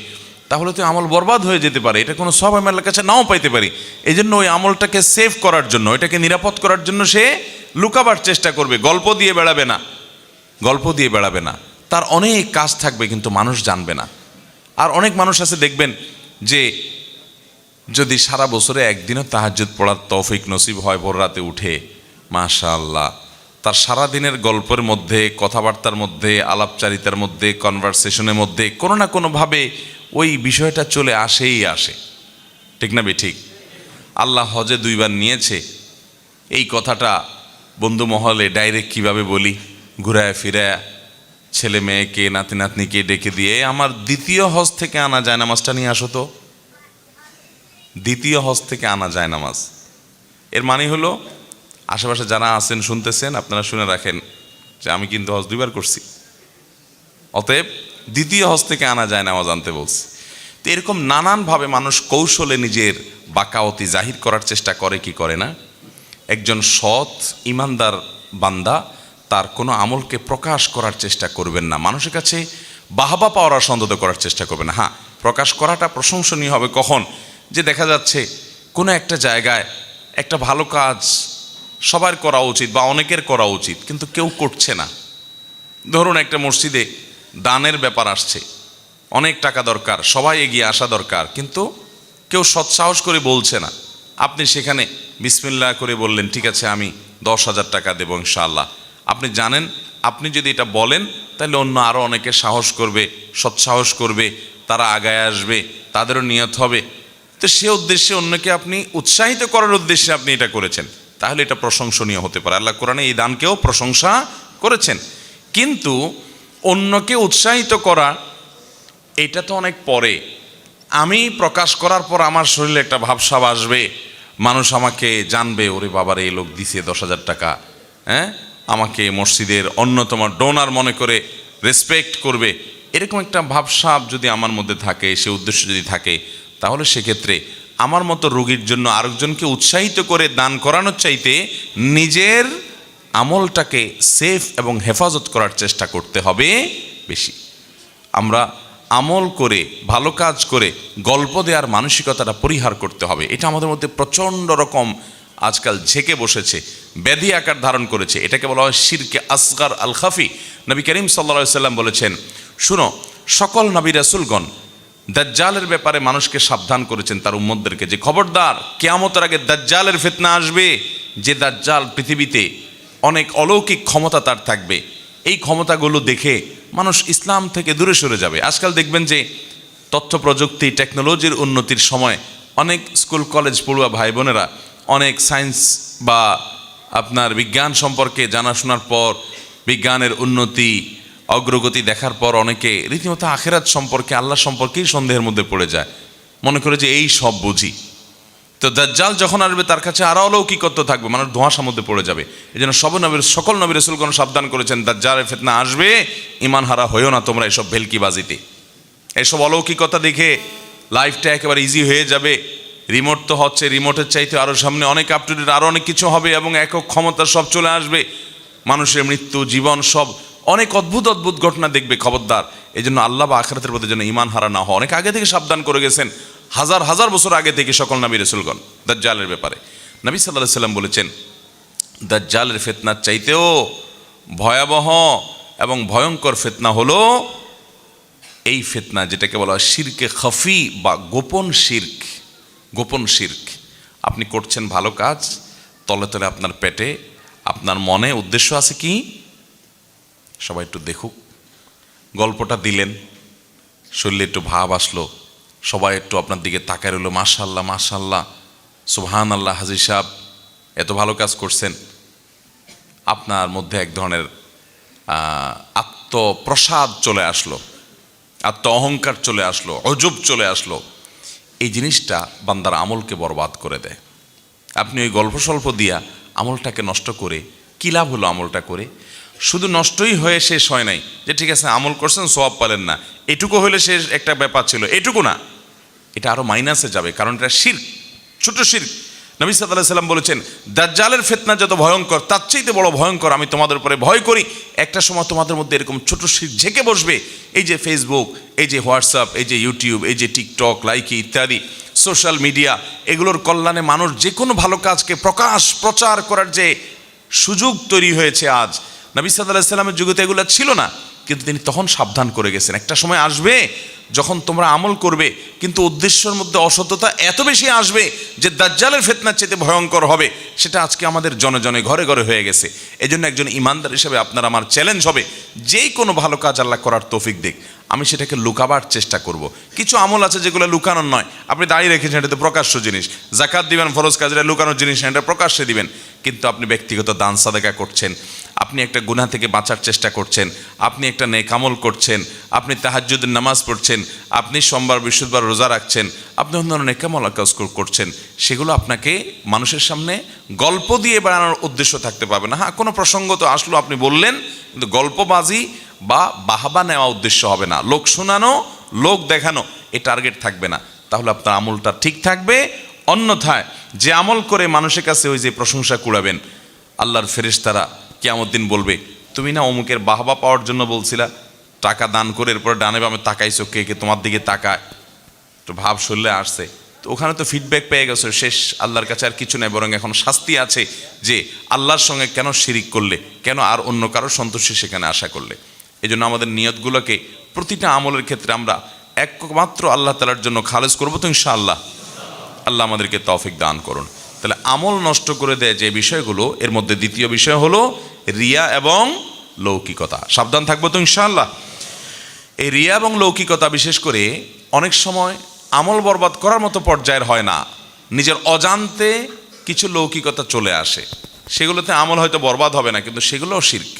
তাহলে তো আমল বরবাদ হয়ে যেতে পারে, এটা কোনো সওয়াব আমি আল্লাহর কাছে নাও পাইতে পারি। এই জন্য ওই আমলটাকে সেভ করার জন্য, এটাকে নিরাপদ করার জন্য সে লুকাবার চেষ্টা করবে, গল্প দিয়ে বেড়াবে না, গল্প দিয়ে বেড়াবে না। তার অনেক কাজ থাকবে কিন্তু মানুষ জানবে না। আর অনেক মানুষ আছে দেখবেন যে যদি সারা বছরে একদিনও তাহাজ্জুদ পড়ার তৌফিক নসিব হয়, ভোর রাতে উঠে, মাশাআল্লাহ, তার সারা দিনের গল্পের মধ্যে, কথাবার্তার মধ্যে, আলাপচারিতার মধ্যে, কনভারসেশনের মধ্যে কোনো না কোনোভাবে ওই বিষয়টা চলে আসেই আসে, ঠিক না বে? ঠিক। আল্লাহ হজে 2 বার নিয়েছে, এই কথাটা বন্ধু মহলে ডাইরেক্ট কিভাবে বলি, ঘুরায় ফিরায় ছেলে মেয়েকে, নাতি নাতনিকে ডেকে দিয়ে, আমার দ্বিতীয় হজ থেকে আনা যায় নামাজটা নিয়ে আসো তো, দ্বিতীয় হজ থেকে আনা যায় নামাজ। এর মানে হলো, আশেপাশে যারা আছেন শুনতেছেন, আপনারা শুনে রাখেন যে আমি কিন্তু হজ 2 বার করছি, অতএব দ্বিতীয় হজ থেকে আনা যায় নামাজ আনতে বলছি। তো এরকম নানানভাবে মানুষ কৌশলে নিজের বাকাওয়াতি জাহির করার চেষ্টা করে, কি করে না? একজন সৎ ইমানদার বান্দা তার কোনো আমলকে প্রকাশ করার চেষ্টা করবেন না, মানুষের কাছে বাহবা পাওয়ার সন্তত করার চেষ্টা করবেন না। হ্যাঁ, প্রকাশ করাটা প্রশংসনীয় হবে কখন? যে দেখা যাচ্ছে কোনো একটা জায়গায় একটা ভালো কাজ সবার করা উচিত বা অনেকের করা উচিত, কিন্তু কেউ করছে না। ধরুন একটা মসজিদে দানের ব্যাপার আসছে, অনেক টাকা দরকার, সবাই এগিয়ে আসা দরকার, কিন্তু কেউ সৎসাহস করে বলছে না। আপনি সেখানে বিসমিল্লাহ করে বললেন, ঠিক আছে আমি 10,000 টাকা দেবো ইনশাআল্লাহ। আপনি জানেন আপনি যদি এটা বলেন তাহলে অন্য আরও অনেকে সাহস করবে, সৎসাহস করবে, তারা আগায় আসবে, তাদেরও নিয়ত হবে। তো সে উদ্দেশ্যে অন্যকে আপনি উৎসাহিত করার উদ্দেশ্যে আপনি এটা করেছেন, তাহলে এটা প্রশংসনীয় হতে পারে। আল্লাহ কোরআনে এই দানকেও প্রশংসা করেছেন। কিন্তু অন্যকে উৎসাহিত করা এটা তো অনেক পরে। আমি প্রকাশ করার পর আমার শরীরে একটা ভাবসাব আসবে, মানুষ আমাকে জানবে, ওরে বাবার এই লোক দিছে 10,000 টাকা, হ্যাঁ, আমাকে মসজিদের অন্যতম ডোনার মনে করে রেসপেক্ট করবে, এরকম একটা ভাবসাব যদি আমার মধ্যে থাকে, সে উদ্দেশ্য যদি থাকে, তাহলে সেক্ষেত্রে আমার মতো রোগীর জন্য আরেকজনকে উৎসাহিত করে দান করানোর চাইতে নিজের আমলটাকে সেফ এবং হেফাজত করার চেষ্টা করতে হবে বেশি। আমরা আমল করে, ভালো কাজ করে গল্প দেওয়ার মানসিকতাটা পরিহার করতে হবে। এটা আমাদের মধ্যে প্রচণ্ড রকম আজকাল ঝেঁকে বসেছে, ব্যাধি আকার ধারণ করেছে। এটাকে বলা হয় শিরকে আসগার আল খাফি। নবী করিম সাল্লাল্লাহু আলাইহি সাল্লাম বলেছেন, শুনো, সকল নবী রাসূলগণ দাজ্জালের ব্যাপারে মানুষকে সাবধান করেছেন, তার উম্মতদেরকে, যে খবরদার কিয়ামতের আগে দাজ্জালের ফিতনা আসবে, যে দাজ্জাল পৃথিবীতে অনেক অলৌকিক ক্ষমতা তার থাকবে। এই ক্ষমতাগুলো দেখে মানুষ ইসলাম থেকে দূরে সরে যাবে। আজকাল দেখবেন যে তথ্য প্রযুক্তি, টেকনোলজির উন্নতির সময় অনেক স্কুল কলেজ পড়ুয়া ভাই বোনেরা অনেক সায়েন্স বা আপনার বিজ্ঞান সম্পর্কে জানাশোনার পর, বিজ্ঞানের উন্নতি অগ্রগতি দেখার পর অনেকে রীতিমতো আখেরাত সম্পর্কে, আল্লাহ সম্পর্কেই সন্দেহের মধ্যে পড়ে যায়, মনে করে যে এই সব বুঝি। তো দাজ্জাল যখন আসবে তার কাছে আরও অলৌকিকত্ব থাকবে, মানুষ ধোঁয়াশার মধ্যে পড়ে যাবে। এই জন্য সকল নবী রাসূলগণ সাবধান করেছেন, দাজ্জালের ফিতনা আসবে, ইমান হারা হইও না তোমরা এসব ভেলকিবাজিতে। এসব অলৌকিকতা দেখে লাইফটা একেবারে ইজি হয়ে যাবে। রিমোট তো হচ্ছে, রিমোটের চাইতে আরও সামনে অনেক আপ টু ডেট আরও অনেক কিছু হবে এবং একক ক্ষমতা সব চলে আসবে। মানুষের মৃত্যু, জীবন, সব অনেক অদ্ভুত অদ্ভুত ঘটনা দেখবে। খবরদার, এই জন্য আল্লাহ বা আখিরাতের প্রতি যেন ইমান হারা না হয়, অনেক আগে থেকে সাবধান করে গেছেন, হাজার হাজার বছর আগে থেকে সকল নবী রাসূলগণ দাজ্জালের ব্যাপারে। নবী সাল্লাল্লাহু আলাইহি সাল্লাম বলেছেন, দাজ্জালের ফিতনার চাইতেও ভয়াবহ এবং ভয়ঙ্কর ফিতনা হলো এই ফিতনা, যেটাকে বলা হয় শিরকে খাফি বা গোপন শিরক। গোপন শিরক, আপনি করছেন ভালো কাজ, তলে তলে আপনার পেটে, আপনার মনে উদ্দেশ্য আছে কি, সবাই একটু দেখুক। গল্পটা দিলেন, শরীরে একটু ভাব আসলো, সবাই একটু আপনার দিকে তাকায় রইল, মাশাআল্লাহ মাশাআল্লাহ, সুবহানাল্লাহ, হাজী সাহেব এত ভালো কাজ করছেন। আপনার মধ্যে এক ধরনের আত্মপ্রসাদ চলে আসলো, আত্ম অহংকার চলে আসলো, অজব চলে আসলো। এই জিনিসটা বান্দার আমলকে বরবাদ করে দেয়। আপনি ওই গল্প স্বল্প দিয়া আমলটাকে নষ্ট করে কী লাভ হলো? আমলটা করে শুধু নষ্টই হয়ে শেষ হয় নাই, যে ঠিক আছে আমল করছেন সওয়াব পেলেন না, এটুকু হলে শেষ একটা ব্যাপার ছিল, এটুকু না, এটা আরও মাইনাসে যাবে, কারণ এটা শিরক, ছোট শিরক। নবী সাল্লাল্লাহু আলাইহি সাল্লাম বলেছেন, দাজ্জালের ফিতনা যত ভয়ঙ্কর, তার চাইতে বড় ভয়ঙ্কর আমি তোমাদের উপরে ভয় করি। একটা সময় তোমাদের মধ্যে এরকম ছোট শিরক ঝেঁকে বসবে। এই যে ফেসবুক, এই যে হোয়াটসঅ্যাপ, এই যে ইউটিউব, এই যে টিকটক, লাইকি ইত্যাদি সোশ্যাল মিডিয়া, এগুলোর কল্যাণে মানুষ যে কোনো ভালো কাজকে প্রচার করার যে সুযোগ তৈরি হয়েছে আজ, নবী সাল্লাল্লাহু আলাইহি সাল্লামের যুগে তো এগুলো ছিল না, কিন্তু তিনি তখন সাবধান করে গেছেন। একটা সময় আসবে যখন তোমরা আমল করবে কিন্তু উদ্দেশ্যের মধ্যে অসততা এত বেশি আসবে যে দাজ্জালের ফিতনার চাইতে ভয়ঙ্কর হবে। সেটা আজকে আমাদের জনে জনে ঘরে ঘরে হয়ে গেছে। এই জন্য একজন ইমানদার হিসেবে আপনার আমার চ্যালেঞ্জ হবে, যেই কোনো ভালো কাজ আল্লাহ করার তৌফিক দিক, আমি সেটাকে লুকাবার চেষ্টা করব। কিছু আমল আছে যেগুলো লুকানোর নয়, আপনি দাঁড়িয়ে রেখেছেন, এটা তো প্রকাশ্য জিনিস। জাকাত দিবেন, ফরজ কাজ, এটা লুকানোর জিনিস না, এটা প্রকাশ্যে দিবেন। কিন্তু আপনি ব্যক্তিগত দান সাদাকা করছেন, আপনি একটা গুনাহ থেকে বাঁচার চেষ্টা করছেন, আপনি একটা নেক আমল করছেন, আপনি তাহাজ্জুদের নামাজ পড়ছেন, আপনি সোমবার বৃহস্পতিবার রোজা রাখছেন, আপনি অন্যান্য নেক আমল কাজ করছেন, সেগুলো আপনাকে মানুষের সামনে গল্প দিয়ে বেড়ানোর উদ্দেশ্য থাকতে পারবে না। হ্যাঁ, কোনো প্রসঙ্গ তো আসলো, আপনি বললেন, কিন্তু গল্পবাজি বা বাহাবা নেওয়া উদ্দেশ্য হবে না, লোক শোনানো, লোক দেখানো, এই টার্গেট থাকবে না। তাহলে আপনার আমলটা ঠিক থাকবে। অন্যথায় যে আমল করে মানুষের কাছে ওই যে প্রশংসা কুড়াবেন, আল্লাহর ফেরেশতারা কিয়ামত দিন বলবে, তুমি না অমুকের বাহবা পাওয়ার জন্য বলছিলা, টাকা দান করে এরপর ডানে বামে তাকাইছো, কে কে তোমার দিকে তাকায়, তো ভাব শরীরে আসছে, তো ওখানে তো ফিডব্যাক পেয়ে গেছো, শেষ। আল্লাহর কাছে আর কিছু নেই, বরং এখন শাস্তি আছে যে আল্লাহর সঙ্গে কেন শিরিক করলে, কেন আর অন্য কারো সন্তুষ্টি সেখানে আশা করলে। এই জন্য আমাদের নিয়তগুলোকে প্রতিটা আমলের ক্ষেত্রে আমরা একমাত্র আল্লাহ তাআলার জন্য খালেস করবো তো ইনশাআল্লাহ। আল্লাহ আমাদেরকে তৌফিক দান করুন। তাহলে আমল নষ্ট করে দেয় যে বিষয়গুলো, এর মধ্যে দ্বিতীয় বিষয় হলো রিয়া এবং লৌকিকতা। সাবধান থাকবো তো ইনশাআল্লাহ। এই রিয়া এবং লৌকিকতা বিশেষ করে অনেক সময় আমল বরবাদ করার মতো পর্যায়ের হয় না, নিজের অজান্তে কিছু লৌকিকতা চলে আসে, সেগুলোতে আমল হয়তো বরবাদ হবে না, কিন্তু সেগুলোও শিরক।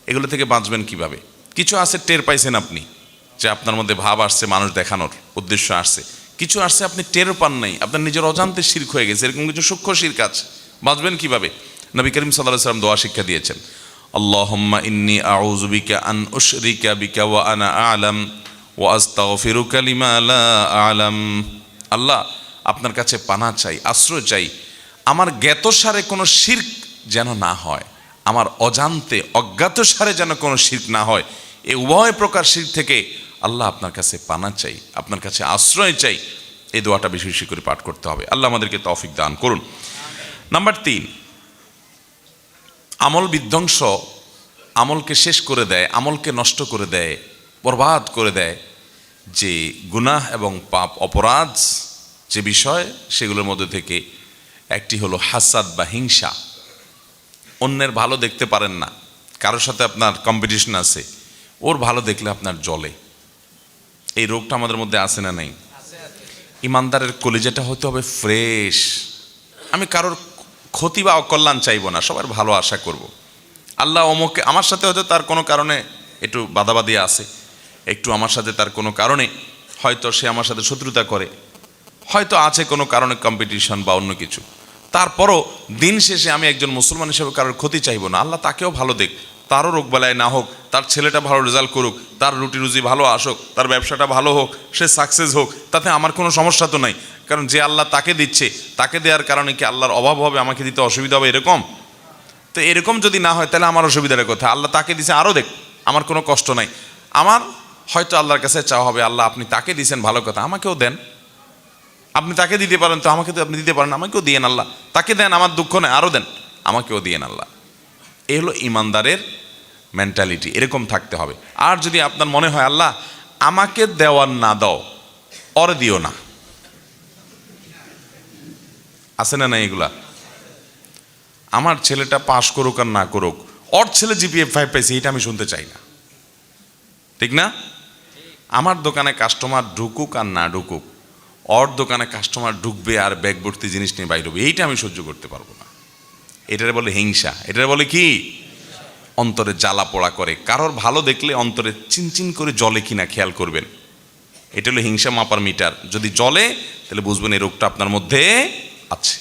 এগুলো থেকে বাঁচবেন কিভাবে? কিছু আছে টের পাইছেন আপনি, যে আপনার মধ্যে ভাব আসছে, মানুষ দেখানোর উদ্দেশ্য আসছে, কিছু আসছে আপনি টের পান নাই, আপনার নিজের অজান্তে শিরক হয়ে গেছে, এরকম কিছু সূক্ষ্ম শিরক আছে। বাঁচবেন কিভাবে? নবী করিম সাল্লাল্লাহু আলাইহি ওয়াসাল্লাম দোয়া শিক্ষা দিয়েছেন, আল্লাহুম্মা ইন্নী আউযু বিকা আন উশরিকা বিকা ওয়া আনা আ'লাম ওয়া আস্তাগফিরুকা লিমা লা আ'লাম। আল্লাহ, আপনার কাছে পানাহ চাই, আশ্রয় চাই, আমার জ্ঞাতসারে কোনো শিরক যেন না হয়, আমার অজান্তে অজ্ঞাতসারে যেন কোনো শিরক না হয়। এই উভয় প্রকার শিরক থেকে আল্লাহ আপনার কাছে পানা চাই, আপনার কাছে আশ্রয় চাই। এই দোয়াটা বেশি বেশি করে পাঠ করতে হবে। আল্লাহ আমাদেরকে তৌফিক দান করুন। নাম্বার 3, আমল বিধ্বংস, আমলকে শেষ করে দেয়, আমলকে নষ্ট করে দেয়, বরবাদ করে দেয় যে গুনাহ এবং পাপ অপরাধ যে বিষয়, সেগুলোর মধ্যে থেকে একটি হলো হাসাদ বা হিংসা। অন্যের ভালো দেখতে পারেন না, কারোর সাথে আপনার কম্পিটিশন আছে, ওর ভালো দেখলে আপনার জ্বলে। এই রোগটা আমাদের মধ্যে আছে না নাই? ইমানদারের কলিজাটা হতে হবে ফ্রেশ। আমি কারোর ক্ষতি বা অকল্যাণ চাইবো না, সবার ভালো আশা করব। আল্লাহ অমুকে, আমার সাথে হয়তো তার কোনো কারণে একটু বাদাবাদি আছে, একটু আমার সাথে তার কোনো কারণে হয়তো সে আমার সাথে শত্রুতা করে, হয়তো আছে কোনো কারণে কম্পিটিশন বা অন্য কিছু, তারপরও দিন শেষে আমি একজন মুসলমান হিসেবে কারোর ক্ষতি চাইবো না। আল্লাহ তাকেও ভালো দেখ, তারও রোগ বালায় না হোক, তার ছেলেটা ভালো রেজাল্ট করুক, তার রুটি রুজি ভালো আসুক, তার ব্যবসাটা ভালো হোক, সে সাকসেস হোক, তাতে আমার কোনো সমস্যা তো নাই। কারণ যে আল্লাহ তাকে দিচ্ছে, তাকে দেওয়ার কারণে কি আল্লাহর অভাব হবে, আমাকে দিতে অসুবিধা হবে এরকম? তো এরকম যদি না হয় তাহলে আমার অসুবিধার কথা। আল্লাহ তাকে দিছে, আরও দেখ, আমার কোনো কষ্ট নাই। আমার হয়তো আল্লাহর কাছে চাওয়া হবে, আল্লাহ আপনি তাকে দিয়েছেন ভালো কথা, আমাকেও দেন। আপনি তাকে দিতে পারেন তো আমাকে তো আপনি দিতে পারেন, আমাকেও দিয়েন আল্লাহ। তাকে দেন, আমার দুঃখ নেই, আরও দেন, আমাকেও দিয়েন আল্লাহ। এ হলো ইমানদারের মেন্টালিটি, এরকম থাকতে হবে। আর যদি আপনার মনে হয় আল্লাহ আমাকে দেওয়ার না দাও, ওরে দিও না, আছে না না এগুলা? আমার ছেলেটা পাস করুক আর না করুক, ওর ছেলে জিপিএ 5 পাইছে, এটা আমি শুনতে চাই না, ঠিক না? আমার দোকানে কাস্টমার ঢুকুক আর না ঢুকুক, ওর দোকানে কাস্টমার ঢুকবে আর ব্যাগ ভর্তি জিনিস নিয়ে বাইরে হবে, এইটা আমি সহ্য করতে পারবো না। এটারে বলে হিংসা, এটারে বলে কি? অন্তরে জ্বালা পোড়া করে। কারোর ভালো দেখলে অন্তরে চিনচিন করে জলে কিনা খেয়াল করবেন। এটা হলো হিংসা মাপার মিটার। যদি জলে তাহলে বুঝবেন এই রোগটা আপনার মধ্যে আছে।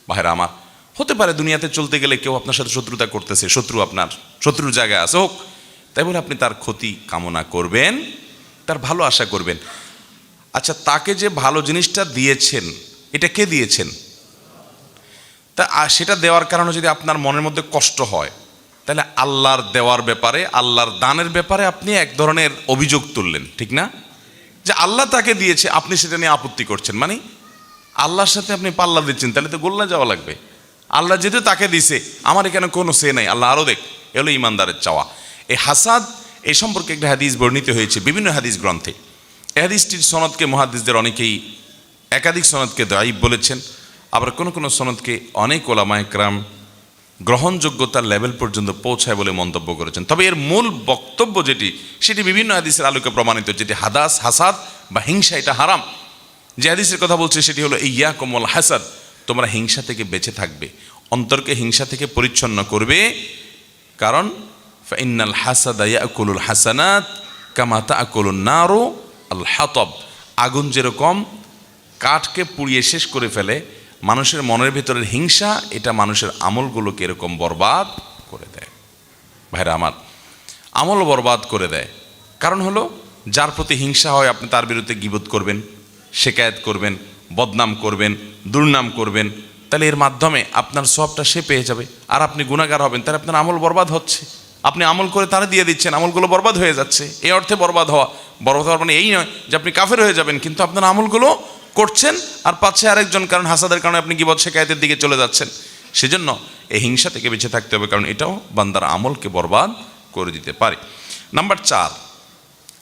ভাইরা আমার, হতে পারে দুনিয়াতে চলতে গেলে কেউ আপনার সাথে শত্রুতা করতেছে, শত্রু আপনার শত্রুর জায়গায় আছে, হোক, তাই বলে আপনি তার ক্ষতি কামনা করবেন, তার ভালো আশা করবেন। আচ্ছা, তাকে যে ভালো জিনিসটা দিয়েছেন, এটা কে দিয়েছেন? তা সেটা দেওয়ার কারণে যদি আপনার মনের মধ্যে কষ্ট হয়, তাহলে আল্লাহর দেওয়ার ব্যাপারে, আল্লাহর দানের ব্যাপারে আপনি এক ধরনের অভিযোগ তুললেন, ঠিক না? যে আল্লাহ তাকে দিয়েছে, আপনি সেটা নিয়ে আপত্তি করছেন, মানে আল্লাহর সাথে আপনি পাল্লা দিচ্ছেন, তাহলে তো গোল্লা যাওয়া লাগবে। আল্লাহ যেহেতু তাকে দিছে, আমার এখানে কোনো সে নাই, আল্লাহ আরও দেখ। এগুলো ইমানদারের চাওয়া। এই হাসাদ, এই সম্পর্কে একটা হাদিস বর্ণিত হয়েছে বিভিন্ন হাদিস গ্রন্থে। এই হাদিসটির সনদকে মুহাদ্দিসদের অনেকেই একাধিক সনদকে দায়ীফ বলেছেন, আবার কোনো কোনো সনদকে অনেক ওলামায়ে কেরাম গ্রহণযোগ্যতার লেভেল পর্যন্ত পৌঁছায় বলে মন্তব্য করেছেন। তবে এর মূল বক্তব্য যেটি, সেটি বিভিন্ন হাদিসের আলোকে প্রমাণিত, যেটি হাসাদ বা হিংসা এটা হারাম। যে হাদিসের কথা বলছে সেটি হলো ইয়াকুম ওয়াল হাসাদ, তোমরা হিংসা থেকে বেঁচে থাকবে, অন্তরকে হিংসা থেকে পরিচ্ছন্ন করবে। কারণ ফাইন্নাল হাসাদা ইয়াকুলুল হাসানাত কামা তাকুলুন নারু আল হাতব, আগুন যেরকম কাঠকে পুড়িয়ে শেষ করে ফেলে, মানুষের মনের ভিতরের হিংসা এটা মানুষের আমলগুলোকে এরকম বরবাদ করে দেয়। ভাইরা আমার, আমল বরবাদ করে দেয়। কারণ হলো, যার প্রতি হিংসা হয় আপনি তার বিরুদ্ধে গীবত করবেন, শিকায়েত করবেন, বদনাম করবেন, দুর্নাম করবেন, তাহলে এর মাধ্যমে আপনার সওয়াবটা সে পেয়ে যাবে, আর আপনি গুনাহগার হবেন, তাহলে আপনার আমল বরবাদ হচ্ছে। আপনি আমল করে তারা দিয়ে দিচ্ছেন, আমলগুলো বরবাদ হয়ে যাচ্ছে। এই অর্থে বরবাদ হওয়া মানে এই নয় যে আপনি কাফের হয়ে যাবেন, কিন্তু আপনার আমলগুলো করছেন আর পাচ্ছে আরেকজন, কারণ হাসাদের কারণে আপনি গীবত শিকায়েতের দিকে চলে যাচ্ছেন। সেজন্য এই হিংসা থেকে বেঁচে থাকতে হবে, কারণ এটাও বান্দার আমলকে বরবাদ করে দিতে পারে। নাম্বার 4,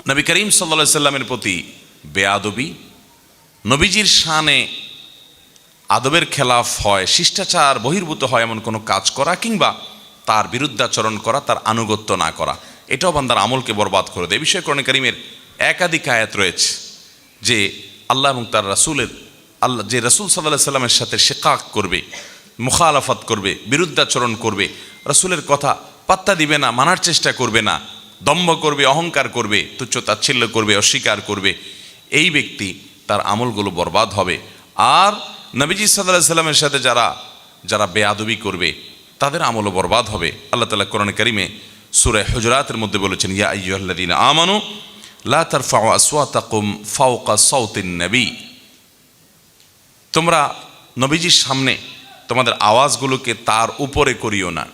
নবী করিম সাল্লাল্লাহু আলাইহি সাল্লামের প্রতি বেয়াদবি, নবীজির শানে আদবের খেলাফ হয়, শিষ্টাচার বহির্ভূত হয় এমন কোনো কাজ করা, কিংবা তার বিরুদ্ধাচরণ করা, তার আনুগত্য না করা, এটাও বান্দার আমলকে বরবাদ করে দেয়। এই বিষয়ে কোরআন কারীমের একাধিক আয়াত রয়েছে যে আল্লাহ এবং তার রাসূলের, আল্লাহ যে রাসূল সাল্লাল্লাহু আলাইহি সাল্লামের সাথে শিকাক করবে, মুখালাফাত করবে, বিরুদ্ধাচরণ করবে, রাসূলের কথা পাত্তা দিবে না, মানার চেষ্টা করবে না, দম্ভ করবে, অহংকার করবে, তুচ্ছ তাচ্ছিল্য করবে, অস্বীকার করবে, এই ব্যক্তি তার আমলগুলো বরবাদ হবে। আর নবীজি সাল্লাল্লাহু আলাইহি সাল্লামের সাথে যারা বেয়াদবি করবে তাদের আমলও বরবাদ হবে। আল্লাহ তাআলা কোরআন কারীমে সূরা হুজুরাতের মধ্যে বলেছেন, ইয়া আইয়ুহাল্লাযীনা আমানু লা তারফাউ আসওয়াতাকুম ফাওকা সাওতিন নবী, তোমরা নবীজির সামনে তোমাদের আওয়াজগুলোকে তার উপরে করিও না।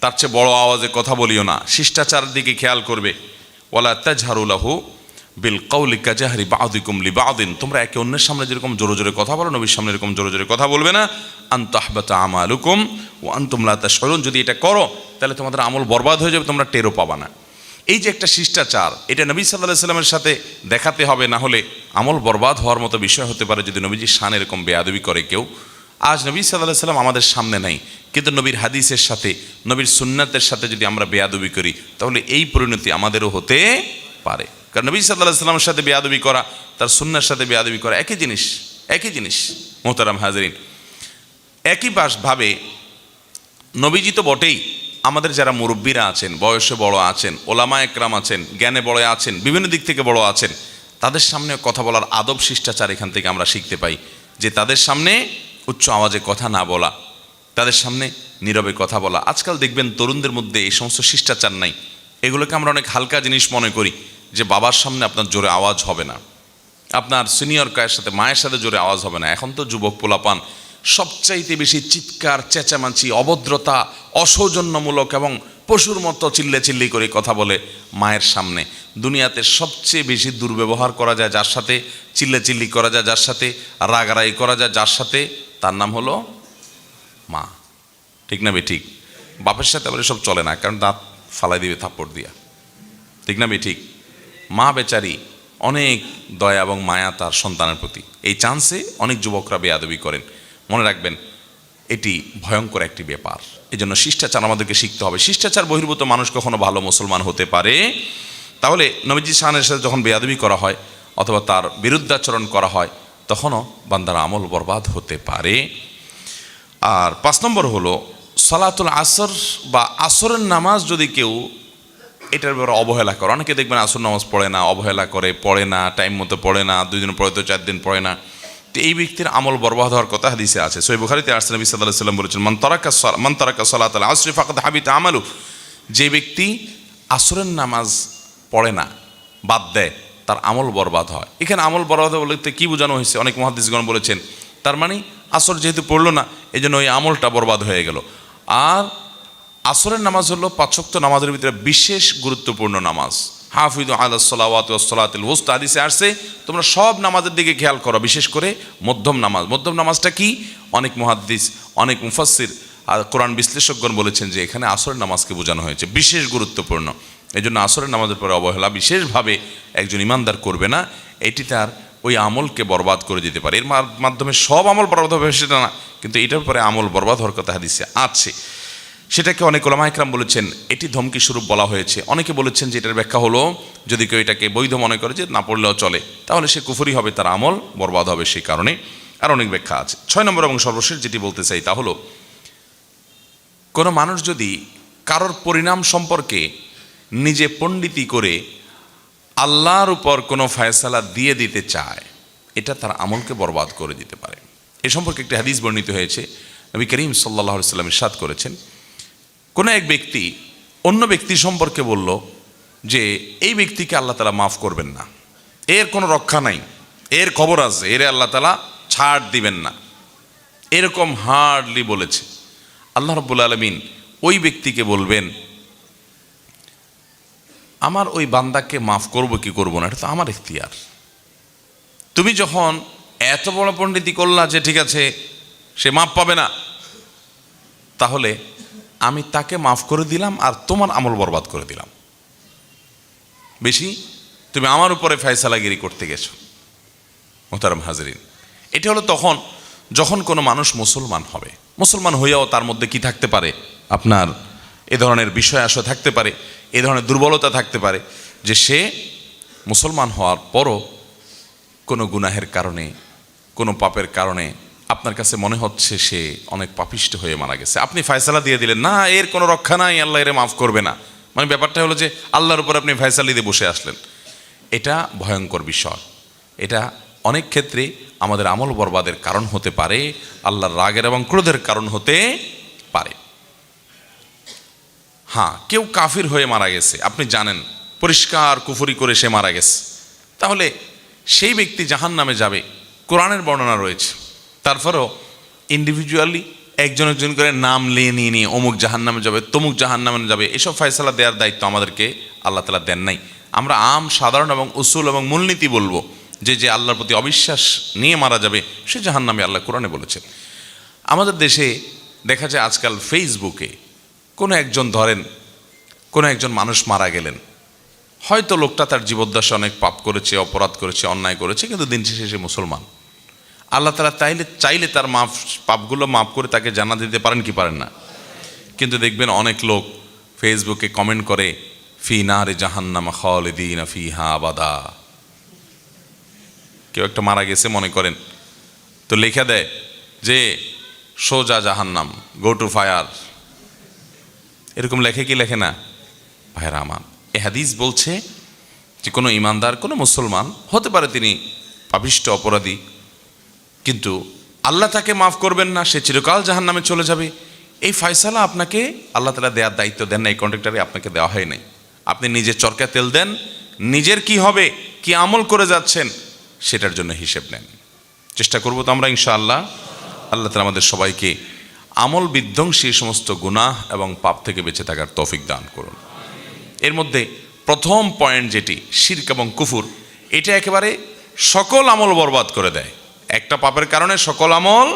তার চেয়ে বড় আওয়াজে কথা বলিও না, শিষ্টাচারের দিকে খেয়াল করবে। ওয়ালা তাজহারু লাহু বিল কাউলি কাজাহরি বা'দিকুম লিবা'দিন, তোমরা একে অন্যের সামনে যেরকম জোরে জোরে কথা বলো, নবীর সামনে এরকম জোরে জোরে কথা বলবে না। আন তাহবাতা আমালুকুম ওয়া আনতুম লা তাশউরুন, যদি এটা করো তাহলে তোমাদের আমল বরবাদ হয়ে যাবে, তোমরা টেরও পাবা না। এই যে একটা শিষ্টাচার, এটা নবী সাল্লাল্লাহু আলাইহি সাল্লামের সাথে দেখাতে হবে, না হলে আমল বরবাদ হওয়ার মতো বিষয় হতে পারে যদি নবীজির শান এরকম বেয়াদবি করে কেউ। আজ নবী সাল্লাল্লাহু আলাইহি সাল্লাম আমাদের সামনে নাই, কিন্তু নবীর হাদিসের সাথে, নবীর সুন্নাতের সাথে যদি আমরা বেয়াদবি করি তাহলে এই পরিণতি আমাদেরও হতে পারে। কারণ নবী সাল্লাল্লাহু আলাইহি সাল্লামের সাথে বেয়াদবি করা, তার সুন্নার সাথে বেয়াদবি করা একই জিনিস, একই জিনিস। মোহতারাম হাজরিন, একই ভাবে নবীজি তো বটেই, আমাদের যারা মুরব্বীরা আছেন, বয়সে বড় আছেন, ওলামা একরাম আছেন, জ্ঞানে বড় আছেন, বিভিন্ন দিক থেকে বড় আছেন, তাদের সামনে কথা বলার আদব শিষ্টাচার এখান থেকে আমরা শিখতে পাই। যে তাদের সামনে উচ্চ আওয়াজে কথা না বলা, তাদের সামনে নীরবে কথা বলা। আজকাল দেখবেন তরুণদের মধ্যে এই সমস্ত শিষ্টাচার নাই। এগুলোকে আমরা অনেক হালকা জিনিস মনে করি, যে বাবার সামনে আপনার জোরে আওয়াজ হবে না, আপনার সিনিয়র কায়ের সাথে, মায়ের সাথে জোরে আওয়াজ হবে না। এখন তো যুবক পোলাপান সবচাইতে বেশি চিৎকার, চেঁচামেচি, অভদ্রতা, অসৌজন্যমূলক এবং পশুর মতো চিল্লি করে কথা বলে মায়ের সামনে। দুনিয়াতে সবচেয়ে বেশি দুর্ব্যবহার করা যায় যার সাথে, চিল্লি করা যায় যার সাথে, রাগারাগি করা যায় যার সাথে, তার নাম হলো মা। ঠিক না বেঠিক? বাপের সাথে আবার সব চলে না, কারণ দাঁত ফালাই দিবে থাপ্পড় দিয়া। ঠিক না বেঠিক? মা বেচারি অনেক দয়া এবং মায়া তার সন্তানের প্রতি। এই চান্সে অনেক যুবকরা বেয়াদবি করেন। মনে রাখবেন, এটি ভয়ঙ্কর একটি ব্যাপার। এই জন্য শিষ্টাচার আমাদেরকে শিখতে হবে। শিষ্টাচার বহির্ভূত মানুষ কখনো ভালো মুসলমান হতে পারে? তাহলে নবীজি শানের সাথে যখন বেয়াদবি করা হয় অথবা তার বিরুদ্ধাচরণ করা হয়, তখনও বান্দার আমল বরবাদ হতে পারে। আর 5 নম্বর হলো সালাতুল আসর বা আসরের নামাজ যদি কেউ এটার ব্যাপারে অবহেলা করে। অনেকে দেখবেন আসর নামাজ পড়ে না, অবহেলা করে, পড়ে না, টাইম মতো পড়ে না, 2 দিন পড়ে তো 4 দিন পড়ে না। তো এই ব্যক্তির আমল বরবাদ হওয়ার কথা হাদিসে আছে। সহিহ বুখারীতে আসছে, নবী সাল্লাল্লাহু আলাইহি ওয়াসাল্লাম বলেছেন, মান তারাকা সালাতাল আসরি ফাকাদ হাবিতা আমালু, যে ব্যক্তি আসরের নামাজ পড়ে না, বাদ দেয়, তার আমল বরবাদ হয়। এখানে আমল বরবাদ বলতে কি বোঝানো হয়েছে? অনেক মুহাদ্দিসগণ বলেছেন, তার মানে আসর যেহেতু পড়লো না, এই জন্য ওই আমলটা বরবাদ হয়ে গেল। আর আসরের নামাজ হলো 5 ওয়াক্ত নামাজের ভিতরে বিশেষ গুরুত্বপূর্ণ নামাজ। হাফিযু আলাস সালাওয়াতি ওয়াস সালাতিল ওয়াসতা, হাদিসে আসছে তোমরা সব নামাজের দিকে খেয়াল করো, বিশেষ করে মধ্যম নামাজ। মধ্যম নামাজটা কি? অনেক মুহাদ্দিস, অনেক মুফাসসির আর কোরআন বিশ্লেষকগণ বলেছেন যে এখানে আসরের নামাজকে বোঝানো হয়েছে, বিশেষ গুরুত্বপূর্ণ। এই জন্য আসরের নামাজের পরে অবহেলা বিশেষভাবে একজন ইমানদার করবে না। এটি তার ওই আমলকে বরবাদ করে দিতে পারে। এর মাধ্যমে সব আমল বরবাদ হবে সেটা না, কিন্তু এটার পরে আমল বরবাদ হওয়ার কথা হাদিসে আছে। সেটাকে অনেক ওলামা ইকরাম বলেছেন এটি ধমকি স্বরূপ বলা হয়েছে। অনেকে বলেছেন যে এটার ব্যাখ্যা হলো, যদি কেউ এটাকে বৈধ মনে করে যে না পড়লেও চলে, তাহলে সে কুফরি হবে, তার আমল বরবাদ হবে সেই কারণে। আর অনেক ব্যাখ্যা আছে। 6 নম্বর এবং সর্বশেষ যেটি বলতে চাই তা হলো, কোনো মানুষ যদি কারোর পরিণাম সম্পর্কে নিজে পণ্ডিতি করে আল্লাহর উপর কোনো ফয়সালা দিয়ে দিতে চায়, এটা তার আমলকে বরবাদ করে দিতে পারে। এ সম্পর্কে একটি হাদিস বর্ণিত হয়েছে। নবী করিম সাল্লাল্লাহু আলাইহি ওয়াসাল্লাম ইরশাদ করেছেন, কোনো এক ব্যক্তি অন্য ব্যক্তি সম্পর্কে বলল যে এই ব্যক্তিকে আল্লাহ তাআলা মাফ করবেন না, এর কোনো রক্ষা নাই, এর খবর আছে, এর আল্লাহ তাআলা ছাড় দিবেন না, এরকম হার্ডলি বলেছে। আল্লাহ রাব্বুল আলামিন ওই ব্যক্তিকে বলবেন, আমার ওই বান্দাকে মাফ করব কি করব না, এটা তো আমার ইখতিয়ার। তুমি যখন এত বড় পণ্ডিতি করলা যে ঠিক আছে সে মাফ পাবে না, তাহলে আমি তাকে মাফ করে দিলাম আর তোমার আমল বরবাদ করে দিলাম। বেশি তুমি আমার উপরে ফয়সালাগিরি করতে গেছো। মুহতারাম হাজরিন, এটা হলো তখন যখন কোনো মানুষ মুসলমান হবে, মুসলমান হইয়াও তার মধ্যে কি থাকতে পারে, আপনার এ ধরনের বিষয় আসা থাকতে পারে, এ ধরনের দুর্বলতা থাকতে পারে যে সে মুসলমান হওয়ার পরও কোনো গুনাহের কারণে, কোনো পাপের কারণে আপনার কাছে মনে হচ্ছে সে অনেক পাপিষ্ট হয়ে মারা গেছে। আপনি ফয়সালা দিয়ে দিলেন, না এর কোনো রক্ষা নাই, আল্লাহ এর মাফ করবে না। মানে ব্যাপারটা হলো যে আল্লাহর উপর আপনি ফয়সালা দিয়ে বসে আসলেন। এটা ভয়ঙ্কর বিষয়। এটা অনেক ক্ষেত্রে আমাদের আমল বরবাদের কারণ হতে পারে, আল্লাহর রাগের এবং ক্রোধের কারণ হতে পারে। হ্যাঁ, কেউ কাফির হয়ে মারা গেছে, আপনি জানেন পরিষ্কার কুফরি করে সে মারা গেছে, তাহলে সেই ব্যক্তি জাহান্নামে যাবে, কোরআনের বর্ণনা রয়েছে। তারপরেও ইন্ডিভিজুয়ালি একজন একজন করে নাম নিয়ে নিয়ে অমুক জাহান্নামে যাবে, তমুক জাহান্নামে যাবে, এসব ফয়সালা দেওয়ার দায়িত্ব আমাদেরকে আল্লাহ তাআলা দেন নাই। আমরা সাধারণ এবং উসুল এবং মূলনীতি বলবো যে আল্লাহর প্রতি অবিশ্বাস নিয়ে মারা যাবে সে জাহান্নামে, আল্লাহ কোরআনে বলেছেন। আমাদের দেশে দেখা যায় আজকাল ফেসবুকে কোনো একজন মানুষ মারা গেলেন, হয়তো লোকটা তার জীবদ্দশায় অনেক পাপ করেছে, অপরাধ করেছে, অন্যায় করেছে, কিন্তু দিন শেষে সে মুসলমান। আল্লাহ তাআলা চাইলে তার পাপগুলো মাফ করে তাকে জান্নাত দিতে পারেন কি পারেন না? কিন্তু দেখবেন অনেক লোক ফেসবুকে কমেন্ট করে ফি নারে জাহান্নাম খালিদিনা ফিহা আবাদা। কেউ একটা মারা গেছে মনে করেন, তো লেখা দেয় যে সোজা জাহান্নাম, গো টু ফায়ার, এরকম লেখে কি লেখে না? ভাইরা আমার, এ হাদিস বলছে যে কোনো ইমানদার, কোনো মুসলমান হতে পারে তিনি পাপিষ্ঠ অপরাধী, কিন্তু আল্লাহ তাকে মাফ করবেন না, সে চিরকাল জাহান্নামে চলে যাবে। এই ফয়সালা আপনাকে আল্লাহ তাআলা দেওয়ার দায়িত্ব দেন না, এই কন্ট্রাক্টরে আপনাকে দেওয়া হয় নাই। আপনি নিজের চরকা তেল দেন, নিজের কি হবে, কি আমল করে যাচ্ছেন সেটার জন্য হিসেব নেন। চেষ্টা করবো তো আমরা ইনশাআল্লাহ। আল্লাহ তাআলা আমাদের সবাইকে আমল বিধ্বংসী সমস্ত গুনাহ এবং পাপ থেকে বেঁচে থাকার তৌফিক দান করুন। এর মধ্যে প্রথম পয়েন্ট যেটি শিরক এবং কুফর, এটা একেবারে সকল আমল বরবাদ করে দেয়। একটা পাপের কারণে সকল আমল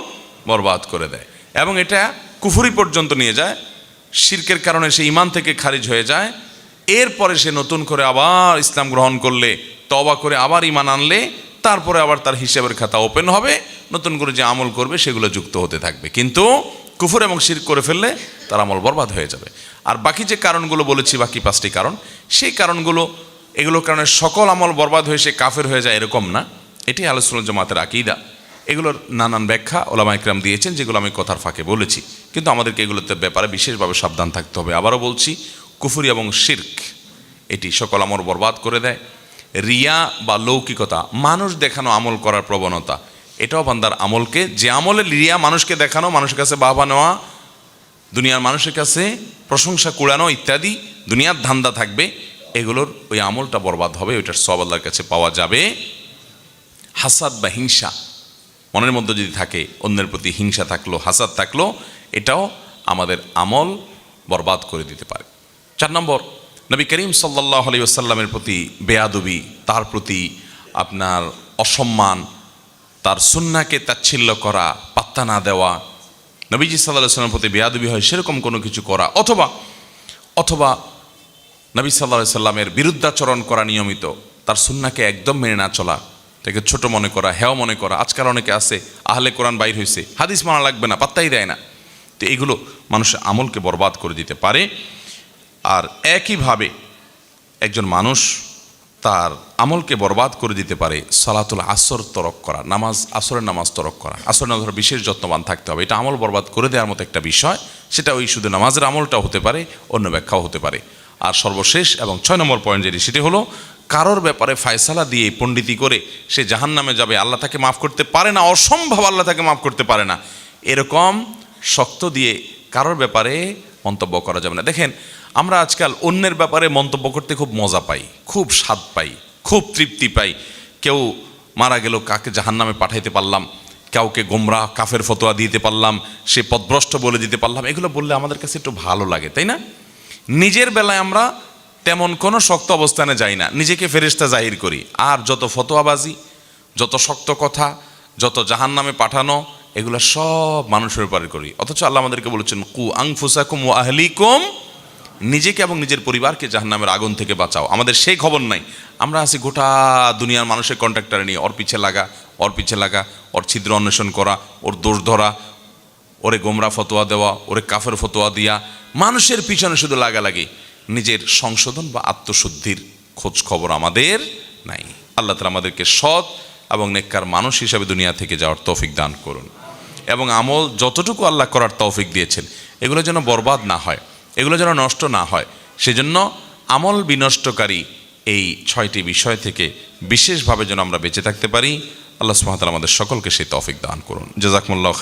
বরবাদ করে দেয় এবং এটা কুফরি পর্যন্ত নিয়ে যায়। শিরকের কারণে সে ঈমান থেকে খারিজ হয়ে যায়, এরপরে সে নতুন করে আবার ইসলাম গ্রহণ করলে, তওবা করে আবার ঈমান আনলে, তারপরে আবার তার হিসাবের খাতা ওপেন হবে, নতুন করে যে আমল করবে সেগুলো যুক্ত হতে থাকবে। কিন্তু কুফর এবং শিরক করে ফেললে তার আমল বরবাদ হয়ে যাবে। আর বাকি যে কারণগুলো বলেছি, বাকি 5টি কারণ, সেই কারণগুলো, এগুলোর কারণে সকল আমল বরবাদ হয়ে সে কাফের হয়ে যায় এরকম না। এটি আহলে সুন্নাত জামাতের আকীদা। এগুলোর নানান ব্যাখ্যা ওলামা ইকরাম দিয়েছেন, যেগুলো আমি কথার ফাঁকে বলেছি, কিন্তু আমাদেরকে এগুলোতে ব্যাপারে বিশেষভাবে সাবধান থাকতে হবে। আবারও বলছি, কুফরি এবং শিরক এটি সকল আমল বরবাদ করে দেয়। রিয়া বা লৌকিকতা, মানুষ দেখানো আমল করার প্রবণতা, এটাও বান্দার আমলকে, যে আমলে রিয়া, মানুষকে দেখানো, মানুষের কাছে বাহবা নেওয়া, দুনিয়ার মানুষের কাছে প্রশংসা কুড়ানো ইত্যাদি দুনিয়ার ধান্দা থাকবে, এগুলোর ওই আমলটা বরবাদ হবে, ওইটার সওয়াব আল্লাহর কাছে পাওয়া যাবে। হাসাদ বা হিংসা মনের মধ্যে যদি থাকে, অন্যের প্রতি হিংসা থাকলো, হাসাদ থাকলো, এটাও আমাদের আমল বরবাদ করে দিতে পারে। 4 নম্বর, নবী করিম সাল্লাল্লাহু আলাইহি ওয়াসাল্লামের প্রতি বেয়াদবি, তার প্রতি আপনার অসম্মান, তার সুন্নাহকে তাচ্ছিল্য করা, পাত্তা না দেওয়া, নবীজি সাল্লাল্লাহু আলাইহি ওয়াসাল্লামের প্রতি বেয়াদবি হয় সেরকম কোনো কিছু করা, অথবা নবী সাল্লাল্লাহু আলাইহি ওয়াসাল্লামের বিরুদ্ধাচরণ করা নিয়মিত, তার সুন্নাহকে একদম মেনে না চলা, তাকে ছোট মনে করা, হেয় মনে করা। আজকাল অনেকে আছে আহলে কোরআন বাইর হয়েছে, হাদিস মানা লাগবে না, পাত্তাই দেয় না। তো এগুলো মানুষের আমলকে বরবাদ করে দিতে পারে। আর একইভাবে একজন মানুষ তার আমলকে বরবাদ করে দিতে পারে সালাতুল আসর তরক করা, আসরের নামাজ তরক করা। আসরের নামাজ বিশেষ যত্নবান থাকতে হবে, এটা আমল বরবাদ করে দেওয়ার মতো একটা বিষয়। সেটা ওই শুধু নামাজের আমলটাও হতে পারে, অন্য ব্যাখ্যাও হতে পারে। আর সর্বশেষ এবং 6 নম্বর পয়েন্ট যেটি, সেটি হলো কারোর ব্যাপারে ফয়সালা দিয়ে পণ্ডিতি করে সে জাহান্নামে যাবে, আল্লাহ তাকে মাফ করতে পারে না, অসম্ভব আল্লাহ তাকে মাফ করতে পারে না, এরকম শক্ত দিয়ে কারোর ব্যাপারে মন্তব্য করা যাবে না। দেখেন, আমরা আজকাল অন্যের ব্যাপারে মন্তব্য করতে খুব মজা পাই, খুব স্বাদ পাই, খুব তৃপ্তি পাই। কেউ মারা গেল, কাকে জাহান্নামে পাঠাইতে পারলাম, কাউকে গোমরাহ কাফের ফতোয়া দিতে পারলাম, সে পথভ্রষ্ট বলে দিতে পারলাম, এগুলো বললে আমাদের কাছে একটু ভালো লাগে, তাই না? নিজের বেলায় আমরা তেমন কোনো শক্ত অবস্থানে যাই না, নিজেকে ফেরেশতা জাহির করি। আর যত ফতোয়াবাজি, যত শক্ত কথা, যত জাহান্নামে পাঠানো, এগুলো সব মানুষের ব্যাপারে করি। অথচ আল্লাহ আমাদেরকে বলেছেন, কু আনফুসাকুম ওয়া আহলিকুম, নিজেকে এবং নিজের পরিবারকে জাহান্নামের আগুন থেকে বাঁচাও। আমাদের সেই খবর নাই। আমরা আছি গোটা দুনিয়ার মানুষের কন্ট্রাক্টারে নিয়ে, ওর পিছে লাগা, ওর ছিদ্র অন্বেষণ করা, ওর দোষ ধরা, ওরে গোমরা ফতোয়া দেওয়া, ওরে কাফের ফতোয়া দিয়া, মানুষের পিছনে শুধু লাগালাগি। নিজের সংশোধন বা আত্মশুদ্ধির খোঁজ খবর আমাদের নাই। আল্লাহ তাআলা আমাদেরকে সৎ এবং নেককার মানুষ হিসাবে দুনিয়া থেকে যাওয়ার তৌফিক দান করুন, এবং আমল যতটুকু আল্লাহ করার তৌফিক দিয়েছেন এগুলো যেন বরবাদ না হয়, এগুলো যেন নষ্ট না হয়। সেজন্য আমল বিনষ্টকারী এই 6টি বিষয় থেকে বিশেষভাবে যেন আমরা বেঁচে থাকতে পারি। আল্লাহ সুবহানাহু ওয়া তাআলা আমাদের সকলকে সেই তৌফিক দান করুন। জাযাকুমুল্লাহ।